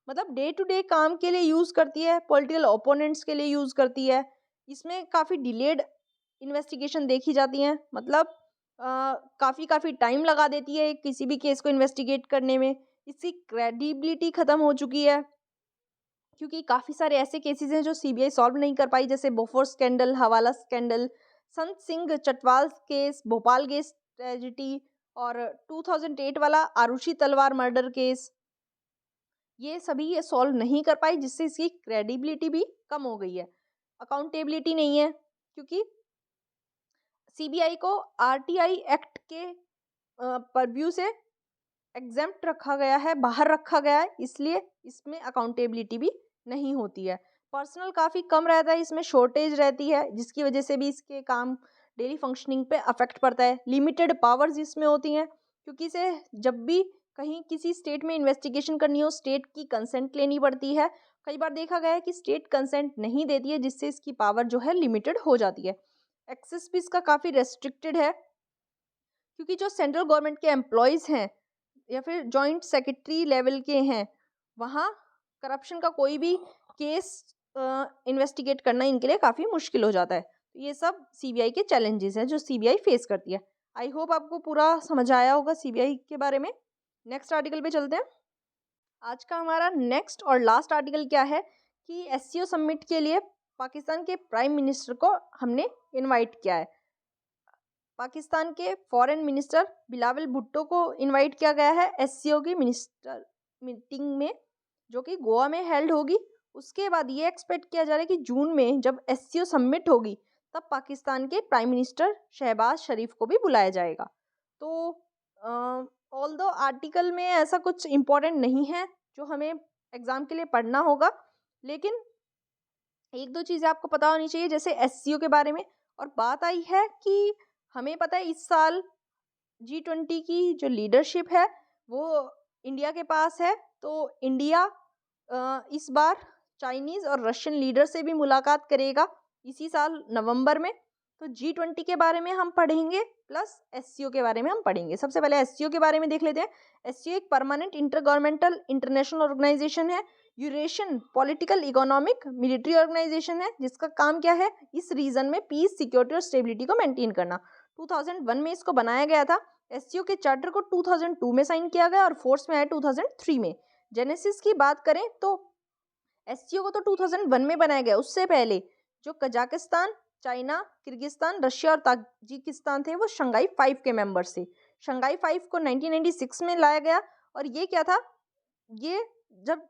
मतलब डे टू डे काम के लिए यूज़ करती है, पॉलिटिकल ओपोनेंट्स के लिए यूज़ करती है। इसमें काफ़ी डिलेड इन्वेस्टिगेशन देखी जाती हैं, मतलब काफ़ी टाइम लगा देती है किसी भी केस को इन्वेस्टिगेट करने में। इसकी क्रेडिबिलिटी ख़त्म हो चुकी है, क्योंकि काफ़ी सारे ऐसे केसेस हैं जो सीबीआई सॉल्व नहीं कर पाई, जैसे बोफोर्स स्कैंडल, हवाला स्कैंडल, संत Singh Chatwal case, Bhopal gas tragedy और 2008 वाला आरुषि तलवार मर्डर केस। ये सभी ये सॉल्व नहीं कर पाई, जिससे इसकी क्रेडिबिलिटी भी कम हो गई है। अकाउंटेबिलिटी नहीं है, क्योंकि सीबीआई को आरटीआई एक्ट के परव्यू से एग्जेम्प्ट रखा गया है, बाहर रखा गया है, इसलिए इसमें अकाउंटेबिलिटी भी नहीं होती है। पर्सनल काफ़ी कम रहता है, इसमें शॉर्टेज रहती है, जिसकी वजह से भी इसके काम डेली फंक्शनिंग पे अफेक्ट पड़ता है। लिमिटेड पावर्स इसमें होती हैं, क्योंकि इसे जब भी कहीं किसी स्टेट में इन्वेस्टिगेशन करनी हो स्टेट की कंसेंट लेनी पड़ती है। कई बार देखा गया है कि स्टेट कंसेंट नहीं देती है, जिससे इसकी पावर जो है लिमिटेड हो जाती है। एक्सेस भी इसका काफ़ी रेस्ट्रिक्टेड है, क्योंकि जो सेंट्रल गवर्नमेंट के एम्प्लॉयज़ हैं या फिर जॉइंट सेक्रेटरी लेवल के हैं, वहाँ करप्शन का कोई भी केस इन्वेस्टिगेट करना इनके लिए काफ़ी मुश्किल हो जाता है। तो ये सब सीबीआई के चैलेंजेस हैं जो सीबीआई फेस करती है। आई होप आपको पूरा समझ आया होगा सीबीआई के बारे में। नेक्स्ट आर्टिकल पे चलते हैं। आज का हमारा नेक्स्ट और लास्ट आर्टिकल क्या है कि एससीओ समिट के लिए पाकिस्तान के प्राइम मिनिस्टर को हमने इनवाइट किया है। पाकिस्तान के फॉरेन मिनिस्टर बिलावल भुट्टो को इनवाइट किया गया है एससीओ की मिनिस्टर मीटिंग में, जो कि गोवा में हेल्ड होगी। उसके बाद ये एक्सपेक्ट किया जा रहा है कि जून में जब एससीओ समिट होगी तब पाकिस्तान के प्राइम मिनिस्टर शहबाज शरीफ को भी बुलाया जाएगा। तो ऑल्दो आर्टिकल में ऐसा कुछ इम्पोर्टेंट नहीं है जो हमें एग्ज़ाम के लिए पढ़ना होगा, लेकिन एक दो चीज़ें आपको पता होनी चाहिए जैसे एससीओ के बारे में। और बात आई है कि हमें पता है इस साल G20 की जो लीडरशिप है वो इंडिया के पास है, तो इंडिया इस बार चाइनीज़ और रशियन लीडर से भी मुलाकात करेगा इसी साल नवंबर में। तो G20 के बारे में हम पढ़ेंगे प्लस एससीओ के बारे में हम पढ़ेंगे। सबसे पहले एससीओ के बारे में देख लेते हैं। एससीओ एक परमानेंट इंटरगवर्नमेंटल इंटरनेशनल ऑर्गेनाइजेशन है, Eurasian political economic military organization है, जिसका काम क्या है इस रीजन में पीस, सिक्योरिटी और स्टेबिलिटी को मेंटेन करना। 2001 में इसको बनाया गया था। एससीओ के चार्टर को 2002 में साइन किया गया और फोर्स में आया 2003 में। जेनेसिस की बात करें तो एससीओ को तो 2001 में बनाया गया, उससे पहले जो कजाकिस्तान, चाइना, किर्गिस्तान, रशिया और ताजिकिस्तान थे वो शंघाई 5 के मेंबर्स थे। शंघाई 5 को 1996 में लाया गया और ये क्या था, ये जब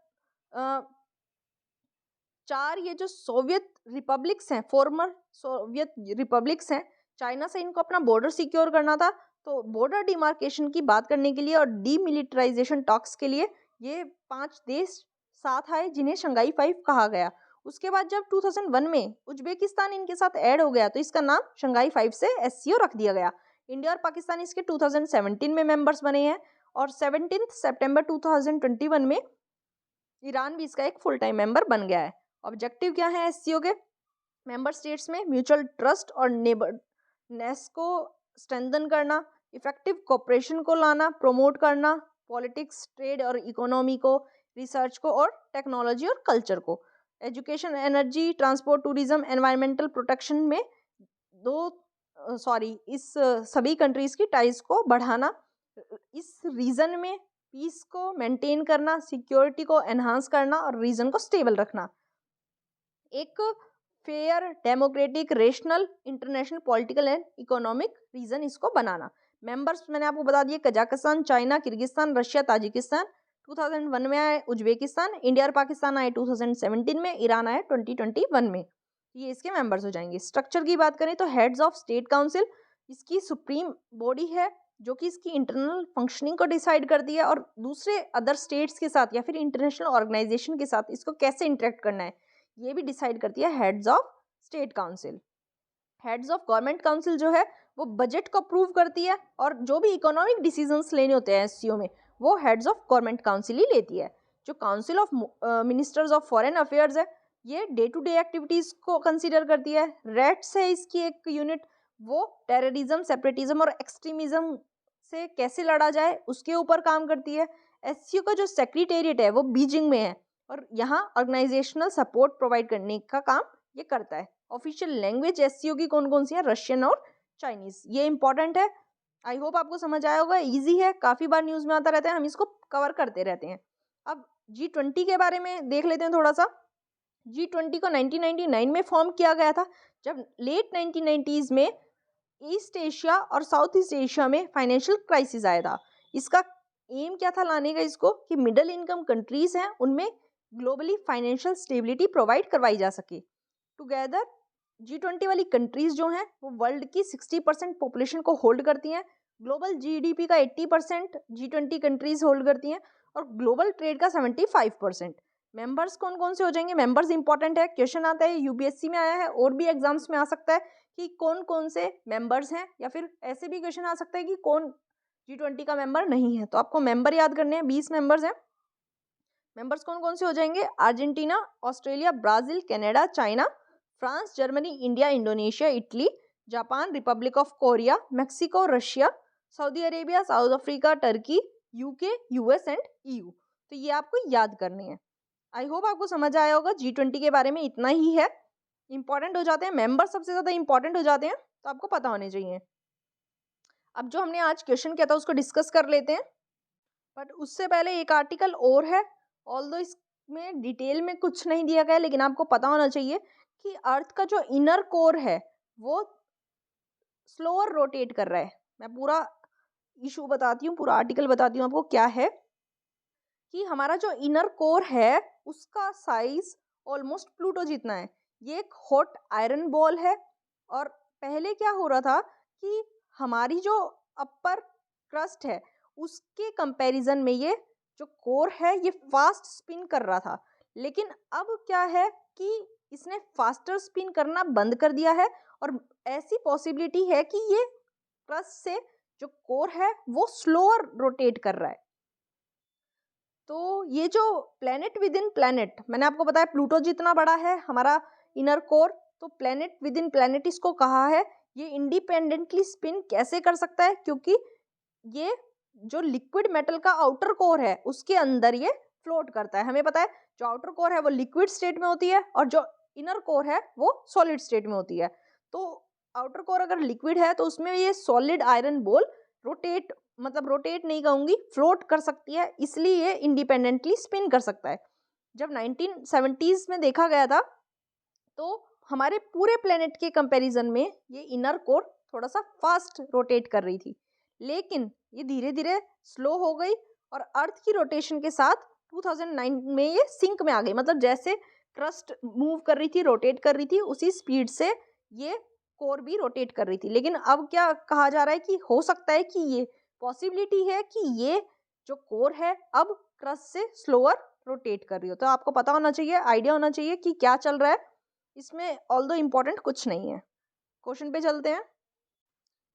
चार ये जो सोवियत रिपब्लिक्स हैं, फॉर्मर सोवियत रिपब्लिक्स हैं, चाइना से इनको अपना बॉर्डर सिक्योर करना था, तो बॉर्डर डिमार्केशन की बात करने के लिए और डीमिलिटराइजेशन टॉक्स के लिए ये 5 देश साथ आए जिन्हें शंघाई 5 कहा गया। उसके बाद जब 2001 में उज्बेकिस्तान इनके साथ ऐड हो गया तो इसका नाम शंघाई 5 से एससीओ रख दिया गया। इंडिया और पाकिस्तान इसके 2017 में मेंबर्स बने हैं और 17 सितंबर 2021 में ईरान भी इसका एक फुल टाइम मेंबर बन गया है। ऑब्जेक्टिव क्या है एससीओ के? मेंबर स्टेट्स में म्यूचुअल ट्रस्ट और नेबरनेस को स्ट्रेंथन करना, इफेक्टिव कोऑपरेशन को लाना, प्रमोट करना, पॉलिटिक्स, ट्रेड और इकोनॉमी को, रिसर्च को और टेक्नोलॉजी और कल्चर को। Education, energy, transport, tourism, environmental protection में इस सभी कंट्रीज़ की टाइज को बढ़ाना, इस रीजन में पीस को मेंटेन करना, सिक्योरिटी को एनहांस करना और रीजन को स्टेबल रखना। एक fair, democratic, rational, international, political and economic region इसको बनाना। मेंबर्स मैंने आपको बता दिए, Kazakhstan, China, Kyrgyzstan, Russia, Tajikistan 2001 में आए, उज्बेकिस्तान, इंडिया और पाकिस्तान आए 2017 में, ईरान आए 2021 में। ये इसके मेंबर्स हो जाएंगे। स्ट्रक्चर की बात करें तो हेड्स ऑफ स्टेट काउंसिल इसकी सुप्रीम बॉडी है जो कि इसकी इंटरनल फंक्शनिंग को डिसाइड करती है और दूसरे अदर स्टेट्स के साथ या फिर इंटरनेशनल ऑर्गेनाइजेशन के साथ इसको कैसे इंटरेक्ट करना है ये भी डिसाइड करती है heads of state council. Heads of government council जो है वो बजट को अप्रूव करती है और जो भी इकोनॉमिक डिसीजंस लेने होते हैं एससीओ में वो हेड्स ऑफ गवर्नमेंट काउंसिल ही लेती है। जो council of ministers of foreign affairs है ये डे टू डे एक्टिविटीज को कंसीडर करती है। रेट्स है इसकी एक यूनिट, वो टेररिज्म, सेपरेटिज्म और एक्सट्रीमिज्म से कैसे लड़ा जाए उसके ऊपर काम करती है। एससीओ का जो सेक्रेटेरिएट है वो बीजिंग में है और यहाँ ऑर्गेनाइजेशनल सपोर्ट प्रोवाइड करने का काम ये करता है। ऑफिशियल लैंग्वेज एससीओ की कौन कौन सी है? रशियन और चाइनीज। ये इंपॉर्टेंट है, आई होप आपको समझ आया होगा। इजी है, काफ़ी बार न्यूज़ में आता रहता है, हम इसको कवर करते रहते हैं। अब G20 के बारे में देख लेते हैं थोड़ा सा। G20 को 1999 में फॉर्म किया गया था जब लेट 1990s में ईस्ट एशिया और साउथ ईस्ट एशिया में फाइनेंशियल क्राइसिस आया था। इसका एम क्या था लाने का इसको कि मिडिल इनकम कंट्रीज हैं उनमें ग्लोबली फाइनेंशियल स्टेबिलिटी प्रोवाइड करवाई जा सके। टुगेदर G20 वाली कंट्रीज जो हैं वो वर्ल्ड की 60% पॉपुलेशन को होल्ड करती हैं, ग्लोबल जीडीपी का 80% G20 कंट्रीज होल्ड करती हैं और ग्लोबल ट्रेड का 75%। मेंबर्स कौन कौन से हो जाएंगे? मेंबर्स इंपॉर्टेंट है, क्वेश्चन आता है, यूपीएससी में आया है और भी एग्जाम्स में आ सकता है कि कौन कौन से मेंबर्स हैं, या फिर ऐसे भी क्वेश्चन आ सकता है कि कौन G20 का मेंबर नहीं है। तो आपको मेंबर याद करने हैं, 20 मेंबर्स हैं। मेंबर्स कौन कौन से हो जाएंगे? Argentina, Australia, Brazil, Canada, China, France, Germany, India, Indonesia, Italy, Japan, Republic of Korea, Mexico, Russia, Saudi Arabia, south Africa, Turkey, UK, US and EU. तो ये आपको याद करने हैं। आई होप आपको समझ आया होगा। G20 के बारे में इतना ही है। इंपॉर्टेंट हो जाते हैं मेंबर, सबसे ज़्यादा इंपॉर्टेंट हो जाते हैं, तो आपको पता होने चाहिए। अब जो हमने आज क्वेश्चन किया था उसको डिस्कस कर लेते हैं, बट उससे पहले एक आर्टिकल और है। ऑल्दो इसमें डिटेल में कुछ नहीं दिया गया है, लेकिन आपको पता होना चाहिए कि अर्थ का जो इनर कोर है वो स्लोअर रोटेट कर रहा है। मैं पूरा इशू बताती हूँ, पूरा आर्टिकल बताती हूँ आपको क्या है कि हमारा जो इनर कोर है उसका साइज ऑलमोस्ट प्लूटो जितना है। ये एक हॉट आयरन बॉल है और पहले क्या हो रहा था कि हमारी जो अपर क्रस्ट है उसके कंपैरिजन में ये जो कोर है ये फास्ट स्पिन कर रहा था, लेकिन अब क्या है कि इसने फास्टर स्पिन करना बंद कर दिया है और ऐसी पॉसिबिलिटी है कि ये क्रस्ट से जो कोर है वो स्लोअर रोटेट कर रहा है। तो ये जो प्लेनेट विद इन प्लेनेट, मैंने आपको बताया प्लूटो जितना बड़ा है हमारा इनर कोर, तो प्लेनेट विद इन प्लेनेट इसको कहा है। ये इंडिपेंडेंटली स्पिन कैसे कर सकता है? क्योंकि ये जो लिक्विड मेटल का आउटर कोर है उसके अंदर ये फ्लोट करता है। हमें पता है जो आउटर कोर है वो लिक्विड स्टेट में होती है और जो इनर कोर है वो सॉलिड स्टेट में होती है। तो आउटर कोर अगर लिक्विड है तो उसमें ये सॉलिड आयरन बॉल रोटेट, मतलब रोटेट नहीं कहूँगी, फ्लोट कर सकती है, इसलिए ये इंडिपेंडेंटली स्पिन कर सकता है। जब 1970s में देखा गया था तो हमारे पूरे प्लेनेट के कंपैरिजन में ये इनर कोर थोड़ा सा फास्ट रोटेट कर रही थी, लेकिन ये धीरे धीरे स्लो हो गई और अर्थ की रोटेशन के साथ 2009 में ये सिंक में आ गई। मतलब जैसे क्रस्ट मूव कर रही थी, रोटेट कर रही थी, उसी स्पीड से ये कोर भी रोटेट कर रही थी। लेकिन अब क्या कहा जा रहा है कि हो सकता है कि ये पॉसिबिलिटी है कि ये जो कोर है अब क्रस्ट से स्लोअर रोटेट कर रही हो। तो आपको पता होना चाहिए, आइडिया होना चाहिए कि क्या चल रहा है इसमें। ऑल्दो इम्पोर्टेंट कुछ नहीं है। क्वेश्चन पे चलते हैं।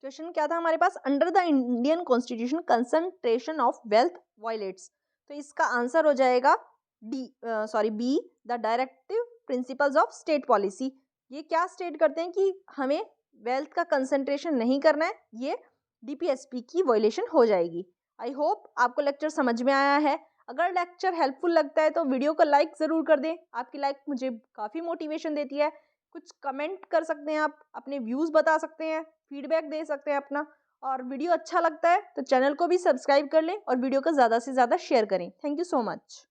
क्वेश्चन क्या था हमारे पास? Under the Indian constitution concentration of wealth violates. तो इसका आंसर हो जाएगा B, the directive principles of state policy. ये क्या स्टेट करते हैं कि हमें वेल्थ का कंसंट्रेशन नहीं करना है, ये DPSP की वायलेशन हो जाएगी। आई होप आपको लेक्चर समझ में आया है। अगर लेक्चर हेल्पफुल लगता है तो वीडियो को लाइक ज़रूर कर दें। आपकी लाइक मुझे काफ़ी मोटिवेशन देती है। कुछ कमेंट कर सकते हैं आप, अपने व्यूज़ बता सकते हैं, फीडबैक दे सकते हैं अपना। और वीडियो अच्छा लगता है तो चैनल को भी सब्सक्राइब कर लें और वीडियो को ज़्यादा से ज़्यादा शेयर करें। Thank you so much.